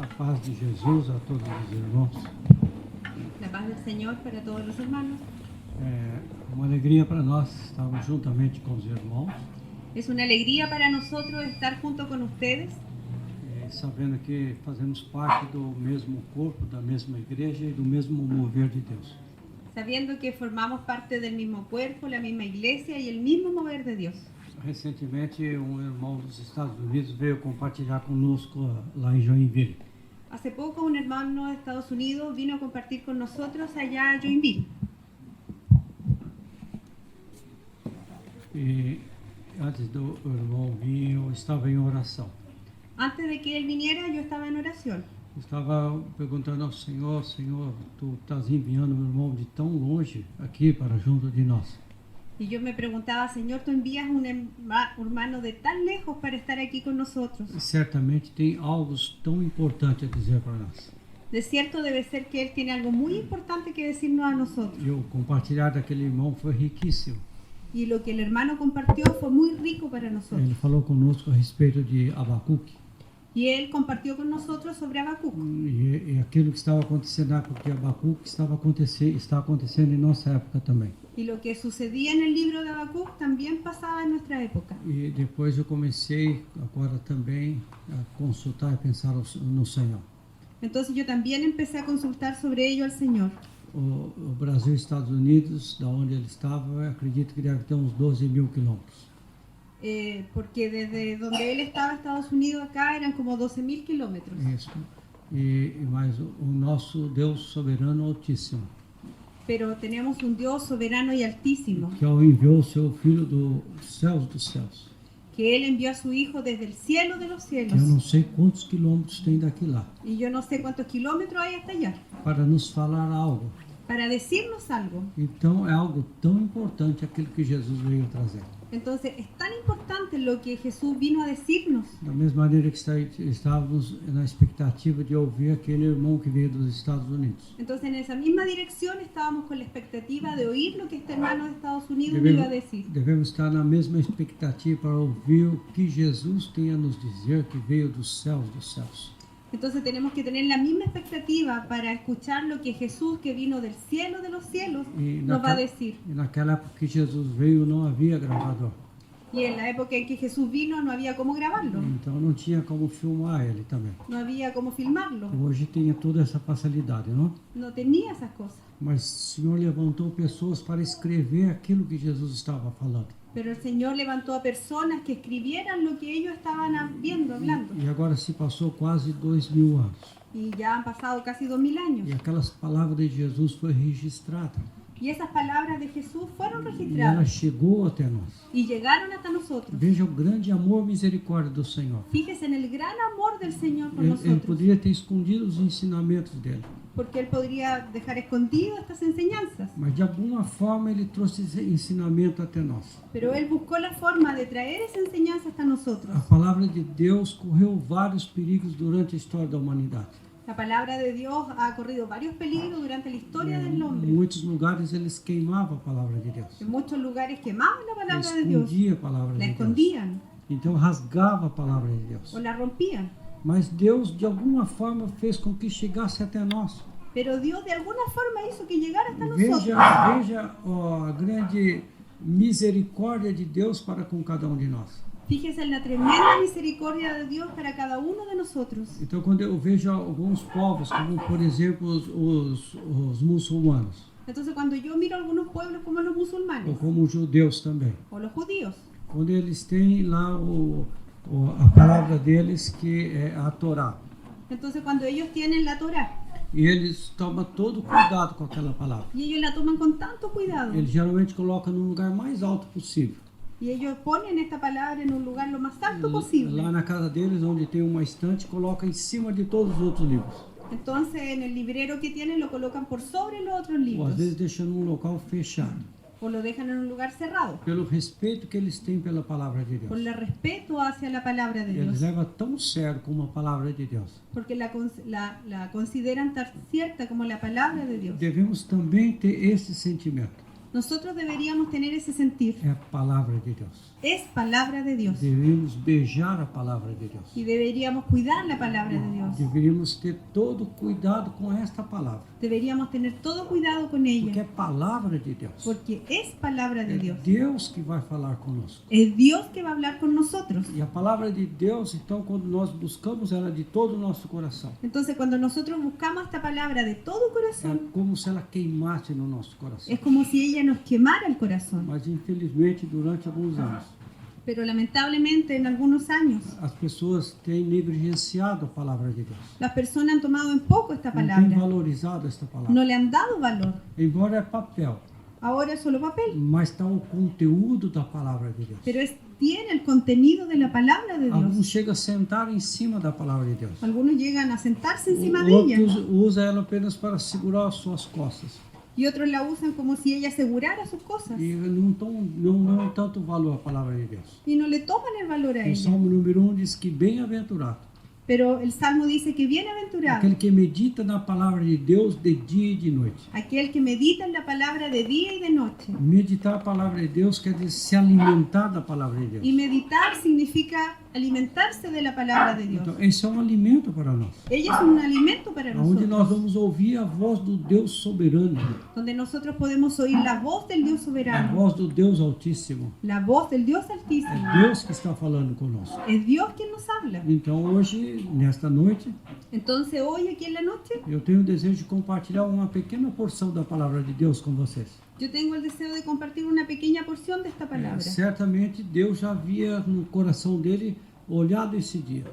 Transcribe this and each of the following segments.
A paz de Jesus a todos os irmãos. La paz del Señor para todos los hermanos. É uma alegria para nós estarmos juntamente com os irmãos, Es una alegría para nosotros estar junto con ustedes, sabendo que fazemos parte do mesmo corpo, da mesma igreja e do mesmo mover de Deus. sabiendo que formamos parte del mismo cuerpo, la misma iglesia y el mismo mover de Dios. Recentemente, um irmão dos Estados Unidos veio compartilhar conosco lá em Joinville. Hace poco un hermano de Estados Unidos vino a compartir con nosotros allá a Joinville. E antes do irmão vir, eu estava em oração. Antes de que él viniera, yo estaba en oración. Eu estava perguntando ao Senhor, Senhor, Tu estás enviando um irmão de tão longe aqui para junto de nós. Y yo me preguntaba, Señor, tú envías un hermano de tan lejos para estar aquí con nosotros. Certamente tem algo tão importante a dizer para nós. De cierto debe ser que él tiene algo muy importante que decirnos a nosotros. E o compartilhar daquele irmão foi riquíssimo. Y lo que el hermano compartió fue muy rico para nosotros. Ele falou conosco a respeito de Abacuque Y él compartió con nosotros sobre Habacuc. e aquilo que estava acontecendo na época de Abacuque está acontecendo em nossa época também. Y lo que sucedía en el libro de Habacuc también pasaba en nuestra época. E depois eu comecei agora também a consultar e pensar no Senhor. Entonces yo también empecé a consultar sobre ello al Señor. O Brasil e Estados Unidos, da onde ele estava, eu acredito que deve ter uns 12.000 quilômetros. Porque desde donde él estaba, Estados Unidos, acá eran como 12.000 kilómetros. Isso. Mas o nosso Deus soberano altíssimo, Pero tenemos un Dios soberano y altísimo, que enviou o seu Filho dos céus, que Él envió a su Hijo desde el cielo de los que eu cielos. não sei quantos quilômetros tem daqui lá, Y yo no sé cuántos kilómetros hay hasta allá, para nos falar algo. para decirnos algo. Então é algo tão importante aquilo que Jesus veio trazer. Entonces es tan importante lo que Jesús vino a decirnos. Da mesma maneira que estávamos na expectativa de ouvir aquele irmão que veio dos Estados Unidos. Entonces en esa misma dirección estábamos con la expectativa de oír lo que este hermano de Estados Unidos iba a decir. Devemos estar na mesma expectativa para ouvir o que Jesus tem a nos dizer, que veio dos céus. Entonces tenemos que tener la misma expectativa para escuchar lo que Jesús, que vino del cielo de los cielos, nos va a decir. E naquela época que Jesus veio não havia gravador. Y en la época en que Jesús vino no había cómo grabarlo, Então não tinha como filmar ele também. no había cómo filmarlo, Hoje tem toda essa facilidade, não? no tenía esas cosas. Mas o Senhor levantou pessoas para escrever aquilo que Jesus estava falando. Pero el Señor levantó a personas que escribieran lo que ellos estaban viendo, hablando. E agora se passou quase 2.000 anos. Y ya han pasado casi 2000 años. E aquelas palavras de Jesus foi registrada. Y esas palabras de Jesús fueron E ela registradas chegou até nós. y llegaron hasta nosotros. Veja o grande amor e misericórdia do Senhor. Fíjese en el gran amor del Señor por Ele nosotros. poderia ter escondido os ensinamentos dele, Porque Él podría dejar escondidas estas enseñanzas. mas de alguma forma ele trouxe esse ensinamento até nós. Pero Él buscó la forma de traer esa enseñanza hasta nosotros. A palavra de Deus correu vários perigos durante a história da humanidade. La palabra de Dios ha corrido varios peligros durante la historia del Em hombre. muitos lugares eles queimavam a palavra de Deus. En muchos lugares quemaban la palabra de Dios, Escondia a palavra la de Deus. escondían Então rasgava a palavra de Deus. o la rompían. Mas Deus de alguma forma fez com que chegasse até nós. Pero Dios de alguna forma hizo que llegara hasta Veja nosotros. a grande misericórdia de Deus para com cada um de nós. Fíjese en la tremenda misericordia de Dios para cada uno de nosotros. Então, quando eu vejo alguns povos, como por exemplo os muçulmanos, Entonces cuando yo miro algunos pueblos como los ou musulmanes como os judeus também, o los judíos, quando eles têm lá a palavra deles, que é a Torá, entonces cuando ellos tienen la Torá e eles tomam todo cuidado com aquela palavra, y ellos la toman con tanto cuidado eles geralmente colocam no lugar mais alto possível. y ellos ponen esta palabra en un lugar lo más alto posible. Lá na casa deles, onde tem uma estante, coloca em cima de todos os outros livros. Entonces en el librero que tienen lo colocan por sobre los otros Ou libros às vezes deixa num local fechado. o lo dejan en un lugar cerrado Pelo respeito que eles têm pela palavra de por Deus. el respeto hacia la palabra de Eles Dios, levam tão sério como a palavra de Deus. porque la consideran tan cierta como la palabra de Dios. Devemos também ter esse sentimento. Nosotros deberíamos tener ese sentir. É a palavra de Deus. Es palabra de Dios Devemos beijar a palavra de Deus. y deberíamos cuidar la palabra de Dios. Dios. Deveríamos ter todo cuidado com esta palavra, Deberíamos tener todo cuidado con porque é ella, palavra de Deus. porque es palabra de É Dios. Deus que vai falar conosco. Es Dios que va a hablar con nosotros. E a palavra de Deus, então, quando nós buscamos ela de todo o nosso coração, Entonces, cuando nosotros buscamos esta palabra de todo é corazón, como se ela queimasse no nosso coração. es como si ella nos quemara el corazón. Mas, infelizmente, durante alguns anos, Pero lamentablemente, en algunos años, as pessoas têm negligenciado a palavra de Deus. las personas han tomado en poco esta Não têm palabra. valorizado esta palavra. No le han dado valor. Embora é papel, Ahora es solo papel. mas está o conteúdo da palavra de Deus. Pero tiene el contenido de la palabra de Alguns Dios. chegam a sentar em cima da palavra de Deus. Algunos llegan a sentarse encima de ella Outros usam ela apenas para segurar as suas costas. y otros la usan como si ella asegurara sus cosas E não tanto valor a palavra de Deus. y no le toman el valor a O ella. Salmo número 1 diz que bem-aventurado Pero el Salmo dice que bienaventurado aquele que medita na palavra de Deus de dia e de noite. aquel que medita en la palabra de día y de noche. Meditar a palavra de Deus quer dizer se alimentar da palavra de Deus. Y meditar significa alimentarse de la palabra de Dios. Então, esse é um alimento para nós. Ella es un alimento para Onde nós nosotros, vamos ouvir a voz do Deus soberano, donde nosotros podemos oír la voz del Dios a soberano, voz do Deus altíssimo. la voz del Dios É altísimo. Deus que está falando conosco. Es Dios quien nos habla. Então, hoje, nesta noite, Entonces hoy aquí en la noche eu tenho o desejo de compartilhar uma pequena porção da palavra de Deus com vocês. yo tengo el deseo de compartir una pequeña porción de esta palabra. Certamente Deus já havia no coração dele olhado esse dia.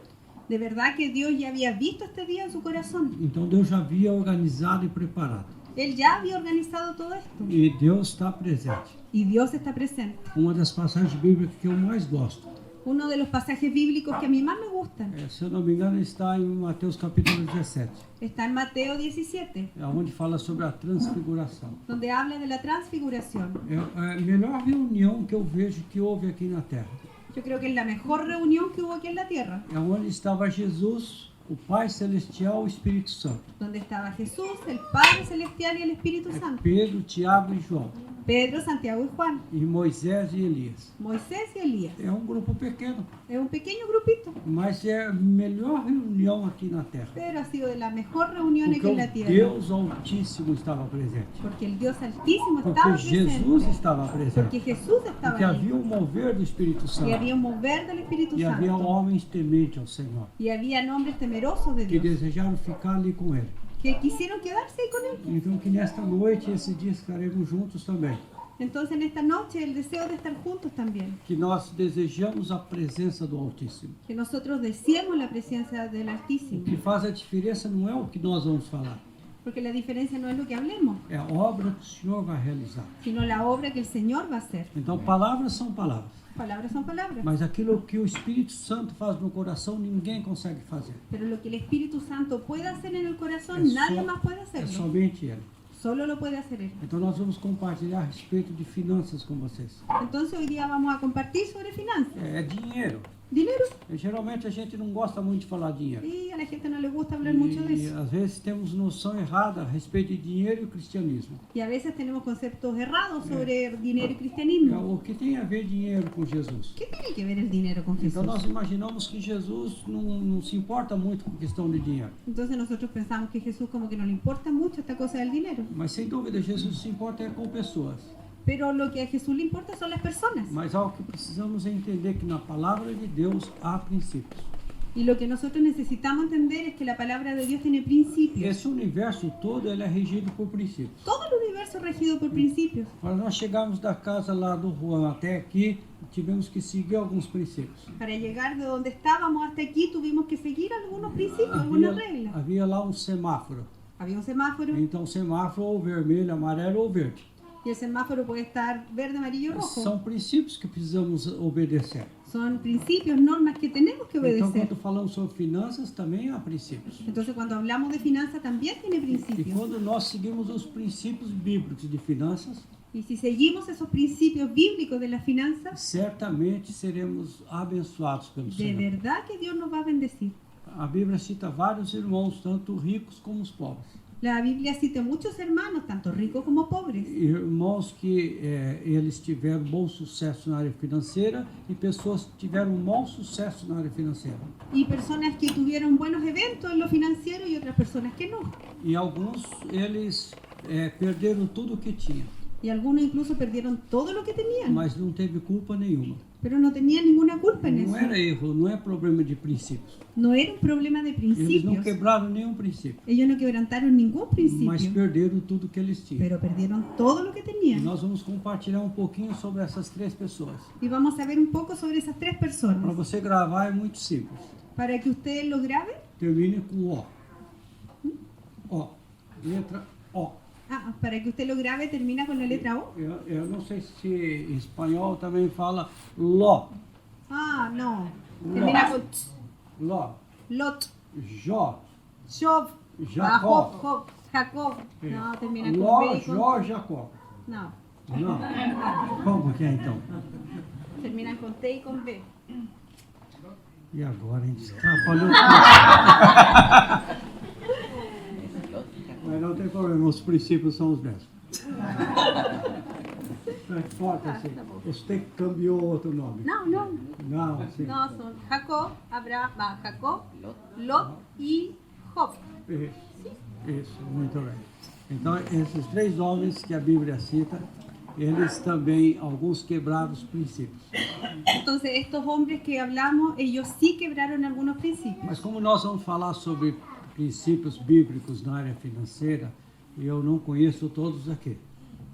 De verdad que Dios ya había visto este día en su corazón. Então Deus já havia organizado e preparado. Él ya había organizado todo esto E Deus está presente. y Dios está presente. Uma das passagens bíblicas que eu mais gosto, Uno de los pasajes bíblicos que a mí más me gustan se eu não me engano, está em Mateus capítulo 17, está en Mateo 17, onde fala sobre a transfiguração. donde habla de la transfiguración. É a melhor reunião que eu vejo que houve aqui na Terra. Yo creo que es la mejor reunión que hubo aquí en la tierra, É onde estava Jesus, o Pai Celestial e o Espírito Santo. donde estaba Jesús, el Padre Celestial y el Espíritu Santo, Pedro, Tiago e João. Pedro, Santiago y Juan, E Moisés e Elias. Moisés y Elías. É um grupo pequeno, Es un pequeño grupito, mas é a melhor reunião aqui na Terra. pero ha sido de la mejor reunión aquí Porque en la o tierra, Deus Altíssimo estava presente. porque el Dios Altísimo Porque estaba Jesus presente, estava porque presente. Jesús estaba Porque havia ahí, um mover do Espírito y Santo. había un mover del Espíritu E havia Santo, homens tementes ao Senhor, y había hombres temerosos de que Dios, desejaram ficar ali com Ele. que quisieron quedarse ahí con Él. Então que nesta noite, esse dia, estaremos juntos também. Entonces en esta noche el deseo de estar juntos también, Que nós desejamos a presença do Altíssimo. que nosotros deseemos la presencia del O Altísimo, que faz a diferença não é o que nós vamos falar, porque la diferencia no es lo que hablemos, é a obra que o Senhor vai realizar. sino la obra que el Señor va a hacer. Então, palavras são palavras, Palabras son palabras, mas aquilo que o Espírito Santo faz no coração, ninguém consegue fazer. pero lo que el Espíritu Santo puede hacer en el corazón, É, nadie só, más puede é hacerlo, somente Ele. solo lo puede hacer Él. Então, nós vamos compartilhar a respeito de finanças com vocês. Entonces hoy día vamos a compartir sobre finanzas, É dinheiro. dinero, Geralmente a gente não gosta muito de falar dinheiro. y a la gente no le gusta hablar mucho de E eso, às vezes temos noção errada a respeito de dinheiro e cristianismo. y a veces tenemos conceptos errados sobre dinero y cristianismo. O que tem a ver dinheiro com Jesus? ¿Qué tiene que ver el dinero con Então Jesús? nós imaginamos que Jesus não se importa muito com questão de dinheiro. Entonces nosotros pensamos que Jesús como que no le importa mucho esta cosa del dinero. Mas sem dúvida Jesus se importa é com pessoas. Pero lo que a Jesús le importa son las personas. Mas algo que precisamos é entender que na palavra de Deus há princípios. Y lo que nosotros necesitamos entender es que la palabra de Dios tiene principios. Esse universo todo ele é regido por princípios. Todo el universo es regido por principios. Para nós chegarmos da casa lá do Juan até aqui, tivemos que seguir alguns princípios. Para llegar de donde estábamos hasta aquí tuvimos que seguir algunos principios, algunas reglas. Havia lá um semáforo. Había un semáforo Então semáforo ou vermelho, amarelo ou verde. y el semáforo puede estar verde, amarillo, rojo. São princípios que precisamos obedecer. Son principios, normas que tenemos que Então, obedecer. quando falamos sobre finanças, também há princípios. Entonces cuando hablamos de finanzas también tiene E principios. quando nós seguimos os princípios bíblicos de finanças, Y si seguimos esos principios bíblicos de las finanzas, certamente seremos abençoados pelo de Senhor. verdad que Dios nos va a bendecir. A Bíblia cita vários irmãos, tanto ricos como os pobres. La Biblia cita muchos hermanos, tanto ricos como pobres. Irmãos que eles tiveram bom sucesso na área financeira e pessoas que tiveram um mau sucesso na área financeira. Y personas que tuvieron buenos eventos en lo financiero y otras personas que no. E alguns, eles perderam tudo o que tinham, Y algunos incluso perdieron todo lo que tenían, mas não teve culpa nenhuma. pero no tenían ninguna culpa en Não eso. era erro, não é problema de princípios. No era un problema de Eles não principios. quebraram nenhum princípio, Ellos no quebrantaron ningún mas principio, perderam tudo que eles tinham. pero perdieron todo lo que E tenían. nós vamos compartilhar um pouquinho sobre essas três pessoas. Y vamos a ver un poco sobre esas tres Para personas. você gravar é muito simples. Para que ustedes lo graben. Termine com O. O. Letra O. Ah, para que usted lo grabe, termina con la letra O. Eu não sei se em espanhol também fala Ló. Ah, no. Termina con T. Ló. Lot. Jó. Job. Jacob. Job. Jacob. No, termina con Ló, B y con... Jó, Jacó. No, Não. Como que é então? terminan con T y con B. E agora a gente atrapalhou Mas não tem problema, os princípios são os mesmos. Não importa assim. Você cambiou outro nome. No, no. Não, sim. No, son Jacob, Abraham, Jacob, Lot y Job. Isso, muito bem. Então, esses três homens que a Bíblia cita, eles também, alguns quebraram os princípios. Entonces, estos hombres que hablamos, ellos sí quebraron algunos principios. Mas como nós vamos falar sobre princípios bíblicos na área financeira, eu não conheço todos aqui.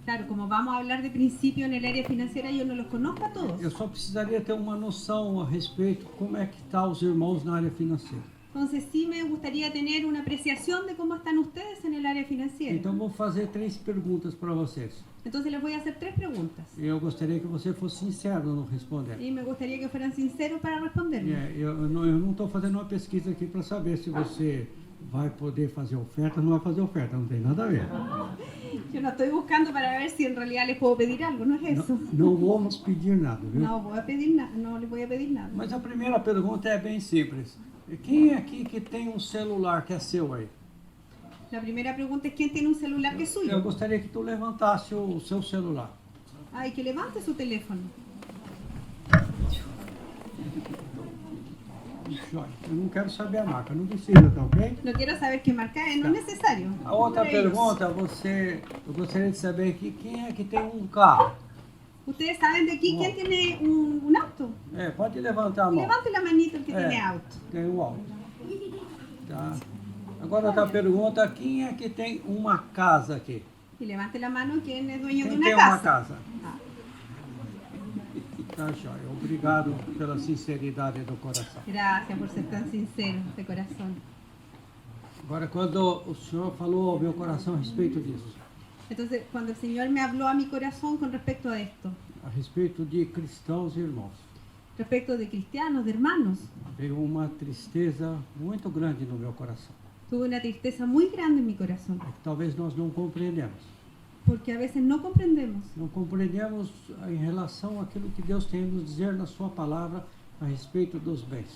Claro, como vamos a hablar de principios en el área financiera, yo no los conozco a todos. Eu só precisaria ter uma noção a respeito como é que estão os irmãos na área financeira. Entonces, sí me gustaría tener una apreciación de cómo están ustedes en el área financiera. Então, vou fazer três perguntas para vocês. Entonces, les voy a hacer tres preguntas. Eu gostaria que você fosse sincero no responder. Y me gustaría que fueran sinceros para responderme. Eu não estou fazendo uma pesquisa aqui para saber se você vai poder fazer oferta ou não vai fazer oferta, não tem nada a ver. Yo no estoy buscando para ver si en realidad les puedo pedir algo, no es eso. Não vamos pedir nada, viu? No voy a pedir nada, no les voy a pedir nada. Mas a primeira pergunta é bem simples. Quem é aqui que tem um celular que é seu aí? La primera pregunta es ¿quién tiene un celular que es Eu suyo? gostaria que tu levantasse o seu celular. Ay, que levante su teléfono. Joia. Eu não quero saber a marca, não precisa, tá ok? No quiero saber qué marca es, no es necesario. A outra Por ellos. pergunta, eu gostaria de saber aqui quem é que tem um carro. ¿Ustedes saben de aquí quién tiene un auto? Pode levantar a mão. Levante la manito el que tiene auto. Tem um alto. Tá. Agora outra pergunta, quem é que tem uma casa aqui? Y levante la mano quien es dueño de Quem una tem uma casa. casa? Ah, Tá, joia. Obrigado pela sinceridade do coração. gracias por ser tan sincero de corazón. Agora, quando o senhor falou ao meu coração a respeito disso, Entonces, cuando el Señor me habló a mi corazón con respecto a esto, a respeito de cristãos e irmãos, respecto de cristianos, de hermanos, veio uma tristeza muito grande no meu coração. tuve una tristeza muy grande en mi corazón, É que talvez nós não compreendemos. porque a veces no comprendemos. Não compreendemos em relação àquilo que Deus tem a nos dizer na sua palavra a respeito dos bens.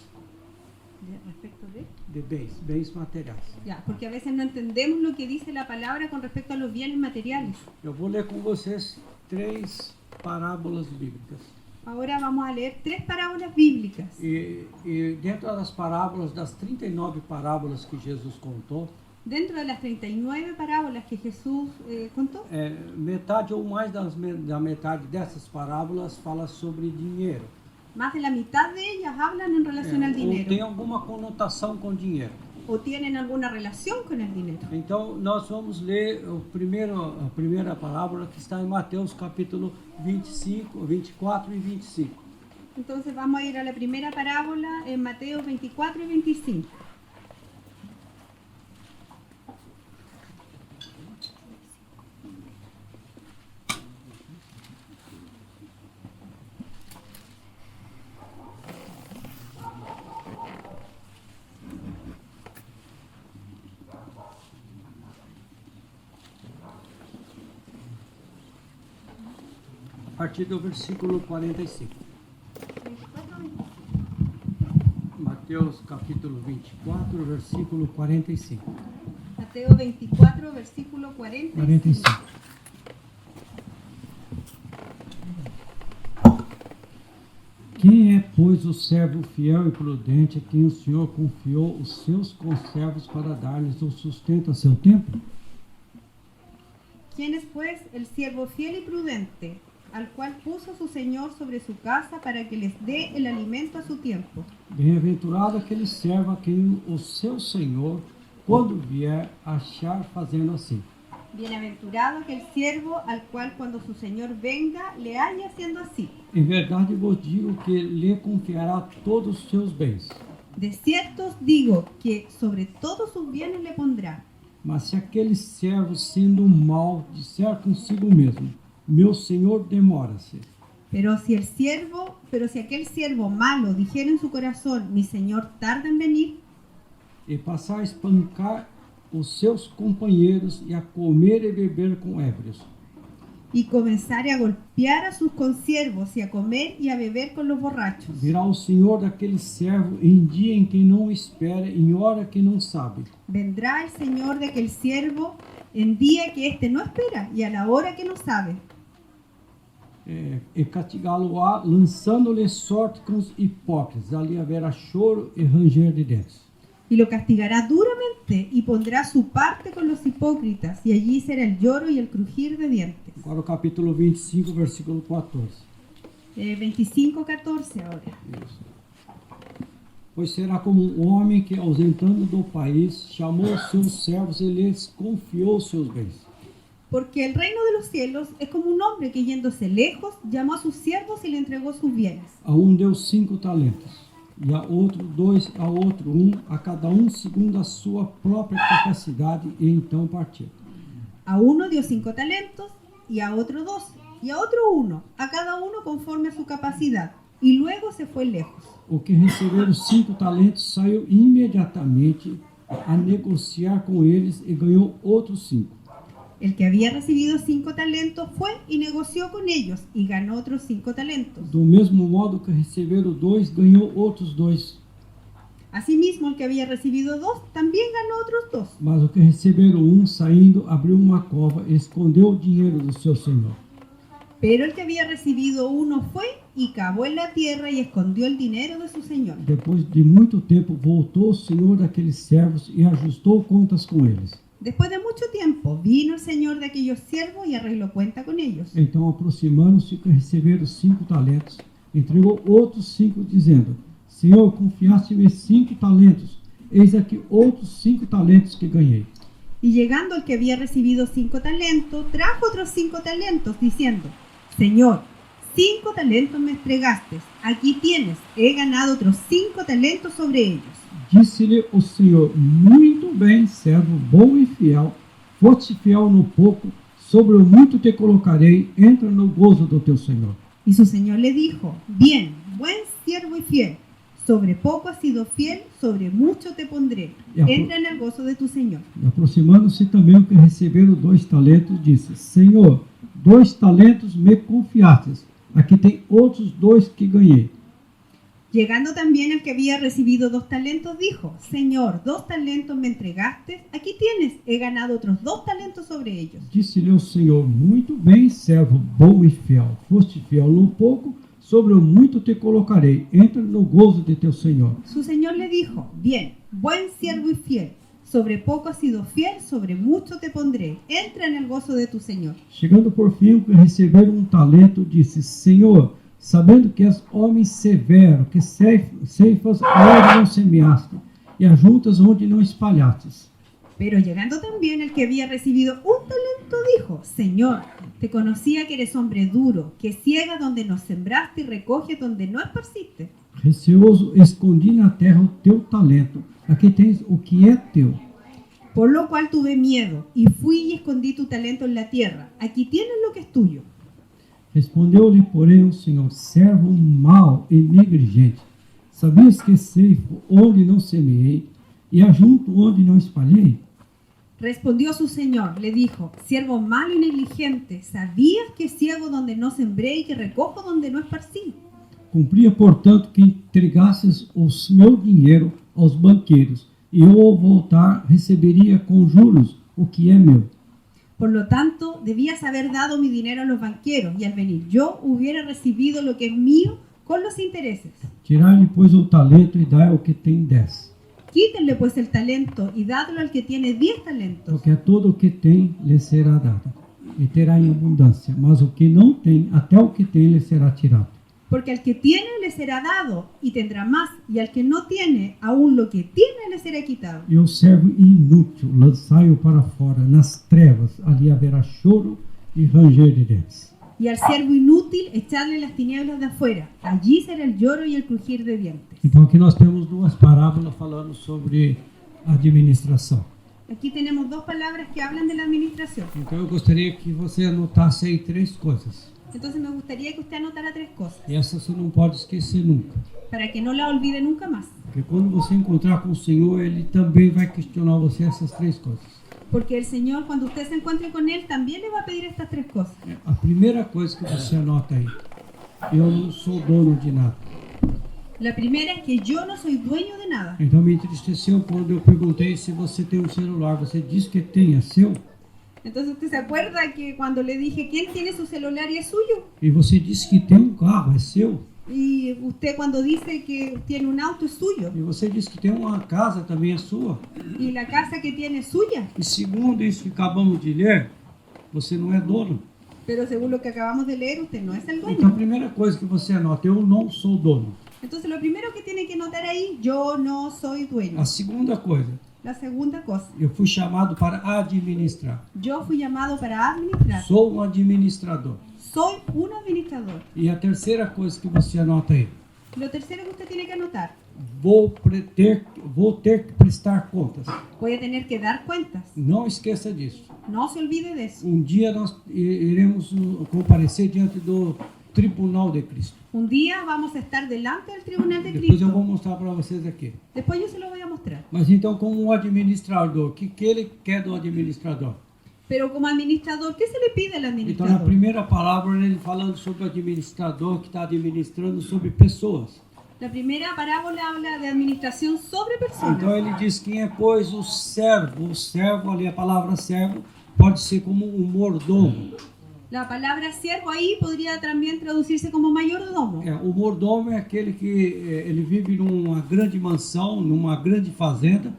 ¿Respecto de? De bens materiais. Ya, porque a veces no entendemos lo que dice la palabra con respecto a los bienes materiales. Eu vou ler com vocês três parábolas bíblicas. Ahora vamos a leer tres parábolas bíblicas. E dentro das parábolas, das 39 parábolas que Jesus contou, Dentro de las 39 parábolas que Jesús contó, metade ou mais da metade dessas parábolas fala sobre dinheiro. más de la mitad de ellas hablan en relación al Ou tem dinero alguma conotação com dinheiro. o tienen alguna relación con el dinero. Então, nós vamos ler a primeira parábola que está em Mateus capítulo 25, 24 e 25. Entonces vamos a ir a la primera parábola en Mateo 24 y 25. A partir do versículo 45. Mateus capítulo 24, versículo 45. Mateo 24, versículo 45. 45. Quem é, pois, o servo fiel e prudente a quem o Senhor confiou os seus conservos para dar-lhes o sustento a seu tempo? ¿Quién es pues el siervo fiel y prudente, al cual puso su Señor sobre su casa para que les dé el alimento a su tiempo? Bem-aventurado aquele servo a quem o seu Senhor, quando vier, achar fazendo assim. Bienaventurado aquel siervo al cual cuando su Señor venga le haya haciendo así. Em verdade vos digo que lhe confiará todos os seus bens. De cierto os digo que sobre todos sus bienes le pondrá. Mas se aquele servo, sendo mau, disser consigo mesmo, meu Senhor demora-se, Pero si aquel siervo malo dijera en su corazón, mi Señor tarda en venir, e passar a espancar os seus companheiros e a comer e beber com ébrios, y comenzare a golpear a sus consiervos y a comer y a beber con los borrachos, virá o Senhor daquele servo em dia em que não espera, em hora que não sabe, vendrá el Señor de aquel siervo en día que éste no espera y a la hora que no sabe, e castigá-lo-á, lançando-lhe sorte com os hipócritas. Ali haverá choro e ranger de dentes. y lo castigará duramente y pondrá su parte con los hipócritas, y allí será el lloro y el crujir de dientes. Agora o capítulo 25, versículo 14. 25:14 ahora. Isso. Pois será como um homem que, ausentando do país, chamou os seus servos e lhes confiou os seus bens. Porque el reino de los cielos es como un hombre que yéndose lejos llamó a sus siervos y le entregó sus bienes. A um deu 5 talentos, e a outro 2, a outro 1, a cada um segundo a sua própria capacidade, e então partiu. A uno dio 5 talentos, y a otro 2, y a otro 1, a cada uno conforme a su capacidad, y luego se fue lejos. O que receberam 5 talentos saiu imediatamente a negociar com eles e ganhou outros 5. El que había recibido 5 talentos fue y negoció con ellos, y ganó otros 5 talentos. Do mesmo modo que receberam 2, ganhou outros 2. Asimismo, el que había recibido 2 también ganó otros 2. Mas o que receberam 1, saindo, abriu uma cova e escondeu o dinheiro do seu senhor. Pero el que había recibido 1 fue y cavó en la tierra y escondió el dinero de su señor. Depois de muito tempo, voltou o senhor daqueles servos e ajustou contas com eles. Después de mucho tiempo, vino el señor de aquellos siervos y arregló cuenta con ellos. Então, aproximando-se, que receberam 5 talentos, entregou outros 5, dizendo: Senhor, confiaste-me 5 talentos, eis aqui outros 5 talentos que ganhei. Y llegando el que había recibido 5 talentos, trajo otros 5 talentos, diciendo: Señor, 5 talentos me entregaste, aquí tienes, he ganado otros 5 talentos sobre ellos. Disse-lhe o Senhor: Muito bem, servo bom e fiel, foste fiel no pouco, sobre o muito te colocarei, entra no gozo do teu Senhor. Y su señor le dijo: Bien, buen siervo y fiel, sobre poco has sido fiel, sobre mucho te pondré, entra en el gozo de tu señor. E aproximando-se também o que receberam 2 talentos, disse: Senhor, 2 talentos me confiastes, aqui tem outros 2 que ganhei. Llegando también el que había recibido 2 talentos, dijo: Señor, 2 talentos me entregaste, aquí tienes, he ganado otros 2 talentos sobre ellos. Disse-lhe o Senhor: Muito bem, servo bom e fiel, foste fiel no pouco, sobre o muito te colocarei, entra no gozo de teu Senhor. Su señor le dijo: Bien, buen siervo y fiel, sobre poco has sido fiel, sobre mucho te pondré, entra en el gozo de tu señor. Chegando por fim, o que receberam talento, disse: Senhor, sabendo que és homem severo, que ceifas onde não semeaste, e ajuntas onde não espalhastes. Pero llegando también el que había recibido 1 talento, dijo: Señor, te conocía que eres hombre duro, que ciega donde no sembraste y recoges donde no esparciste. Receoso, escondi na terra o teu talento, aqui tens o que é teu. Por lo cual tuve miedo, y fui y escondí tu talento en la tierra. Aquí tienes lo que es tuyo. Respondeu-lhe, porém, o Senhor: servo mau e negligente, sabias que ceifo onde não semeei, e ajunto onde não espalhei? Respondió su señor, le dijo: siervo malo y negligente, ¿sabías que ciego donde no sembré y que recojo donde no esparcí? Cumpria, portanto, que entregasses o meu dinheiro aos banqueiros, e eu ao voltar receberia com juros o que é meu. Por lo tanto, debías haber dado mi dinero a los banqueros, y al venir yo hubiera recibido lo que es mío con los intereses. Tirai-lhe, pois, o talento e dai ao que tem 10. Quítenle pues el talento y dadlo al que tiene 10 talentos. Porque a todo o que tem lhe será dado, e terá em abundância, mas o que não tem, até o que tem lhe será tirado. Porque al que tiene le será dado y tendrá más, y al que no tiene, aún lo que tiene le será quitado. E o servo inútil lançai-o para fora, nas trevas, ali haverá choro e ranger de dentes. Y al siervo inútil echarle en las tinieblas de afuera, allí será el lloro y el crujir de dientes. Então aqui nós temos duas parábolas falando sobre administração. Aquí tenemos dos palabras que hablan de la administración. Então eu gostaria que você anotasse aí 3 coisas. Entonces me gustaría que usted anotara 3 cosas, E essa você não pode esquecer nunca. para que no la olvide nunca más. Porque quando você encontrar com o Senhor, Ele também vai questionar você essas 3 coisas. Porque el Señor, cuando usted se encuentre con Él, también le va a pedir estas 3 cosas. A primeira coisa que você anota aí, eu não sou dono de nada. La primera es que yo no soy dueño de nada. Então me entristeceu quando eu perguntei se você tem um celular. Você disse que tem, é seu? Entonces usted se acuerda que cuando le dije quién tiene su celular y es suyo. E você disse que tem um carro, é seu? Y usted cuando dice que tiene un auto es suyo. E você disse que tem uma casa, também é sua? Y la casa que tiene es suya. E segundo isso que acabamos de ler, você não é dono. Pero según lo que acabamos de leer, usted no es el Então a dueño. primeira coisa que você anota, eu não sou dono. Entonces lo primero que tiene que notar ahí, yo no soy dueño. A segunda coisa, La segunda cosa, eu fui chamado para administrar. yo fui llamado para administrar. Sou um administrador. Soy un administrador. E a terceira coisa que você anota aí, Lo tercero que usted tiene que anotar, vou ter que prestar contas. voy a tener que dar cuentas. Não esqueça disso. No se olvide de eso. Um dia nós iremos comparecer diante do Tribunal de Cristo. Un día vamos a estar delante del tribunal de Depois eu vou Cristo. mostrar para vocês aqui. Después yo se lo voy a mostrar. Mas então, como um administrador, o que ele quer do administrador? Pero como administrador, ¿qué se le pide al Então, na administrador? primeira palavra, ele falando sobre o administrador que está administrando sobre pessoas. La primera parábola habla de administración sobre Então, personas. ele diz quem é, pois, o servo. O servo, ali a palavra servo, pode ser como um mordomo. La palabra siervo ahí podría también traducirse como mayordomo. O mordomo é aquele que ele vive numa grande mansão, numa grande fazenda,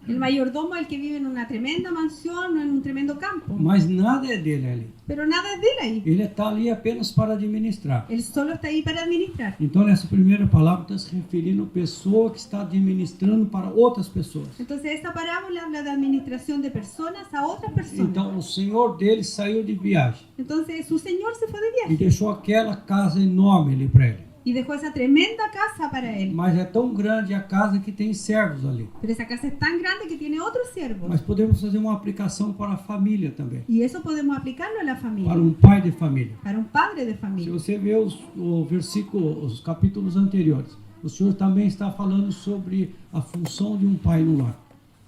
El mayordomo es el que vive en una tremenda mansión o en un tremendo campo. mas nada é dele ali. Pero nada es de él ahí. Ele está ali apenas para administrar. Él solo está ahí para administrar. Então, nessa primeira palavra, está se referindo a pessoa que está administrando para outras pessoas. Entonces esta parábola habla de administración de personas a otras personas. Então, o senhor dele saiu de viagem Entonces su señor se fue de e viaje deixou aquela casa enorme ali para ele. y dejó esa tremenda casa para él. Mas é tão grande a casa que tem servos ali. Pero esa casa es tan grande que tiene otros siervos. Mas podemos fazer uma aplicação para a família também, Y eso podemos aplicarlo a la familia, para um pai de família. para un padre de Se familia. você ver o versículo, os capítulos anteriores, o Senhor também está falando sobre a função de um pai no lar.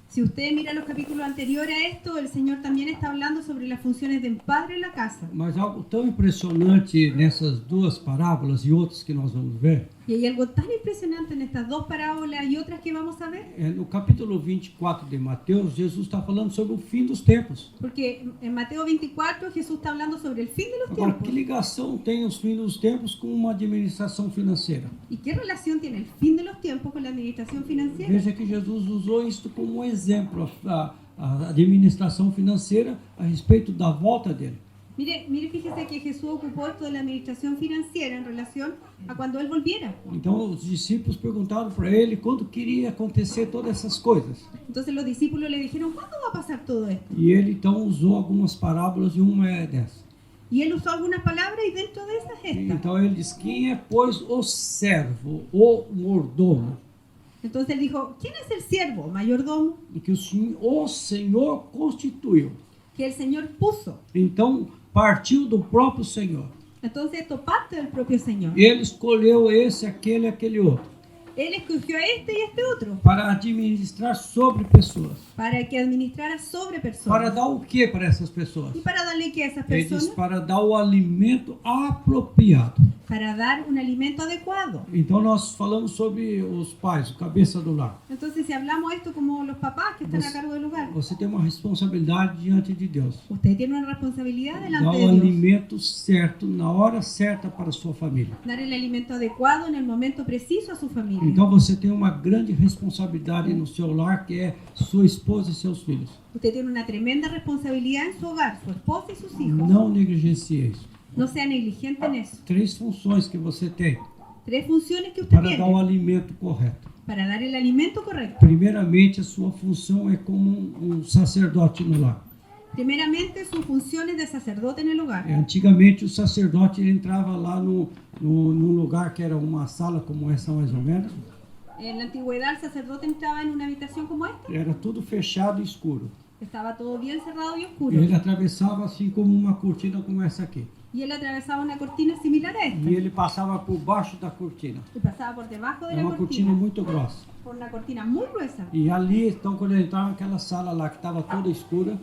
Si usted mira los capítulos anteriores a esto, el Señor también está hablando sobre las funciones de un padre en la casa. Mas algo tão impressionante nessas duas parábolas e outras que nós vamos ver, Y hay algo tan impresionante en estas dos parábolas y otras que vamos a ver, no capítulo 24 de Mateus, Jesus está falando sobre o fim dos tempos. porque en Mateo 24 Jesús está hablando sobre el fin de los Agora, tiempos. que ligação tem os fins dos tempos com uma administração financeira? ¿Y qué relación tiene el fin de los tiempos con la administración financiera? Veja que Jesus usou isso como um exemplo, a administração financeira a respeito da volta dele. Mire, fíjese que Jesús ocupó esto de la administración financiera en relación a cuando Él volviera. Então, os discípulos perguntaram para ele quando queria acontecer todas essas coisas. Entonces los discípulos le dijeron, ¿cuándo va a pasar todo esto? E ele então usou algumas parábolas e uma é dessa. Y Él usó algunas palabras y dentro de esas esta. Então ele diz: quem é, pois, o servo, o mordomo, Entonces Él dijo, ¿quién es el siervo, mayordomo, que o Senhor constituiu? que el Señor puso? Então partiu do próprio Senhor. Entonces esto parte del propio Señor. Ele escolheu esse, aquele, aquele outro. Él escogió a este y a este otro para administrar sobre pessoas. para que administrara sobre Para personas. dar o que para essas pessoas? ¿Y para darle qué a esas Ele diz personas? para dar o alimento apropriado. Para dar un alimento adecuado. Então nós falamos sobre os pais, o cabeça do lar. Entonces, si hablamos esto como los papás que están a cargo del hogar, Você tem uma responsabilidade diante de Deus. usted tiene una responsabilidad Dar delante o de Dios. alimento certo, na hora certa para a sua família. Dar el alimento adecuado en el momento preciso a su familia. Então você tem uma grande responsabilidade no seu lar, que é sua esposa e seus filhos. Usted tiene una tremenda responsabilidad en su hogar, su esposa y sus hijos. Não negligencie isso. No sea negligente en eso. 3 funções que você tem 3 funciones que usted para dar o tiene alimento correto. para dar el alimento correcto. Primeiramente, a sua função é como um sacerdote no lar. Primeramente, sus funciones de sacerdote en el hogar. Antigamente, o sacerdote ele entrava lá num lugar que era uma sala como essa, mais ou menos. En la antigüedad, el sacerdote entraba en una habitación como esta. Era tudo fechado e escuro. Estaba todo bien cerrado y oscuro. E ele atravessava assim como uma cortina como essa aqui. Y él atravesaba una cortina similar a esta. E ele passava por baixo da cortina. Y pasaba por debajo de É la uma cortina cortina. muito grossa. Por una cortina muy gruesa. E ali, então, quando ele entrava naquela sala lá que estava toda escura,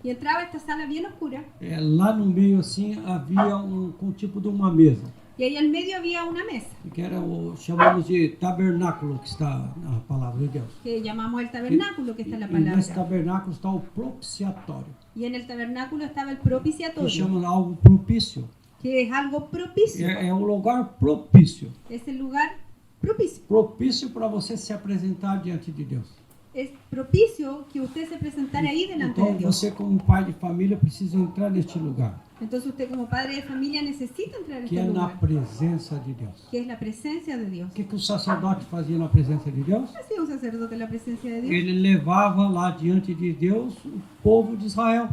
Y entraba a esta sala bien oscura. lá no meio assim havia um tipo de uma mesa, Y ahí al medio había una mesa, que era chamamos de tabernáculo, que está na palavra de Deus. que llamamos el tabernáculo, que está en la E nesse palabra. tabernáculo está o propiciatório, Y en el tabernáculo estaba el que propiciatorio, chama algo propício. que es algo propicio. É um lugar propício. Es el lugar propicio. Propício para você se apresentar diante de Deus. Es propicio que usted se presentara ahí delante de Então Dios. você, como pai de família, precisa entrar neste lugar, Entonces usted como padre de familia necesita entrar en que é este na lugar, presença de Deus. que es la presencia de Dios. O que o sacerdote fazia na presença de Deus? ¿Qué hacía un sacerdote en la presencia de Dios? Ele levava lá diante de Deus o povo de Israel.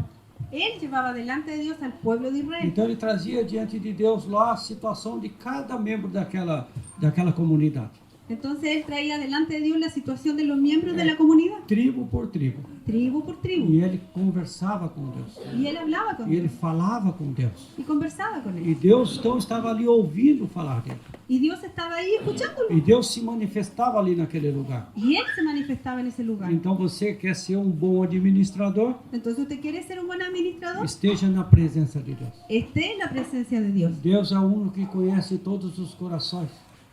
Él llevaba delante de Dios al pueblo de Israel. Então ele trazia diante de Deus lá a situação de cada membro daquela comunidade, Entonces él traía delante de Dios la situación de los miembros de la comunidad, tribo por tribo. tribu por tribu. E ele conversava com Deus. Y él hablaba con E ele Dios falava com Deus. y conversava con E él. Deus então estava ali ouvindo falar dele. Y Dios estaba ahí escuchándolo. E Deus se manifestava ali naquele lugar. Y él se manifestaba en ese lugar. Então você quer ser um bom administrador? Entonces usted quiere ser un buen administrador, Esteja na presença de Deus. esté en la presencia de Dios. Deus é o único que conhece todos os corações,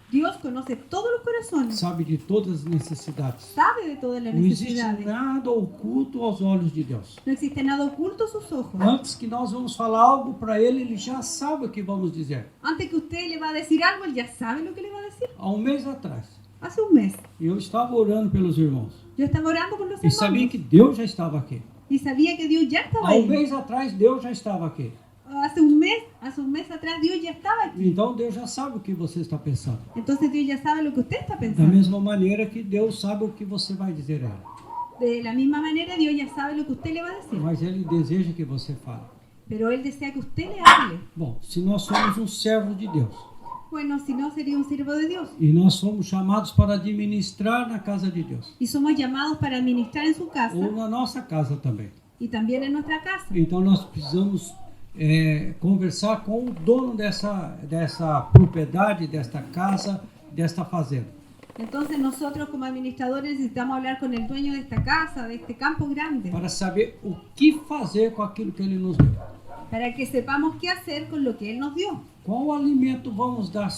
Dios conoce todos los corazones, sabe de todas as necessidades. sabe de todas las Não existe necesidades. nada oculto aos olhos de Deus. No existe nada oculto a sus ojos. Antes que nós vamos falar algo para ele, ele já sabe o que vamos dizer. Antes que usted le va a decir algo, él ya sabe lo que le va a decir. Há um mês atrás, Hace un mes, eu estava orando pelos irmãos yo estaba orando por los e sabia hermanos que Deus já estava aqui. y sabía que Dios ya estaba Há um ahí. mês atrás, Deus já estava aqui. Hace un mes atrás Dios ya estaba aquí. Então Deus já sabe o que você está pensando. Entonces Dios ya sabe lo que usted está Da pensando. mesma maneira que Deus sabe o que você vai dizer a ele. De la misma manera Dios ya sabe lo que usted le va a decir. Mas ele deseja que você fale. Pero Él desea que usted le hable. Bom, se nós somos um servo de Deus Bueno, si no sería un siervo de Dios. e nós somos chamados para administrar na casa de Deus Y somos llamados para administrar en su casa ou na nossa casa também, y también en nuestra casa. então nós precisamos conversar com o dono dessa propriedade, desta casa, desta fazenda. Entonces nosotros como administradores necesitamos hablar con el dueño de esta casa, de este campo grande, Para saber o que fazer com aquilo que ele nos deu. para que sepamos qué hacer con lo que Él nos dio. Qual alimento vamos dar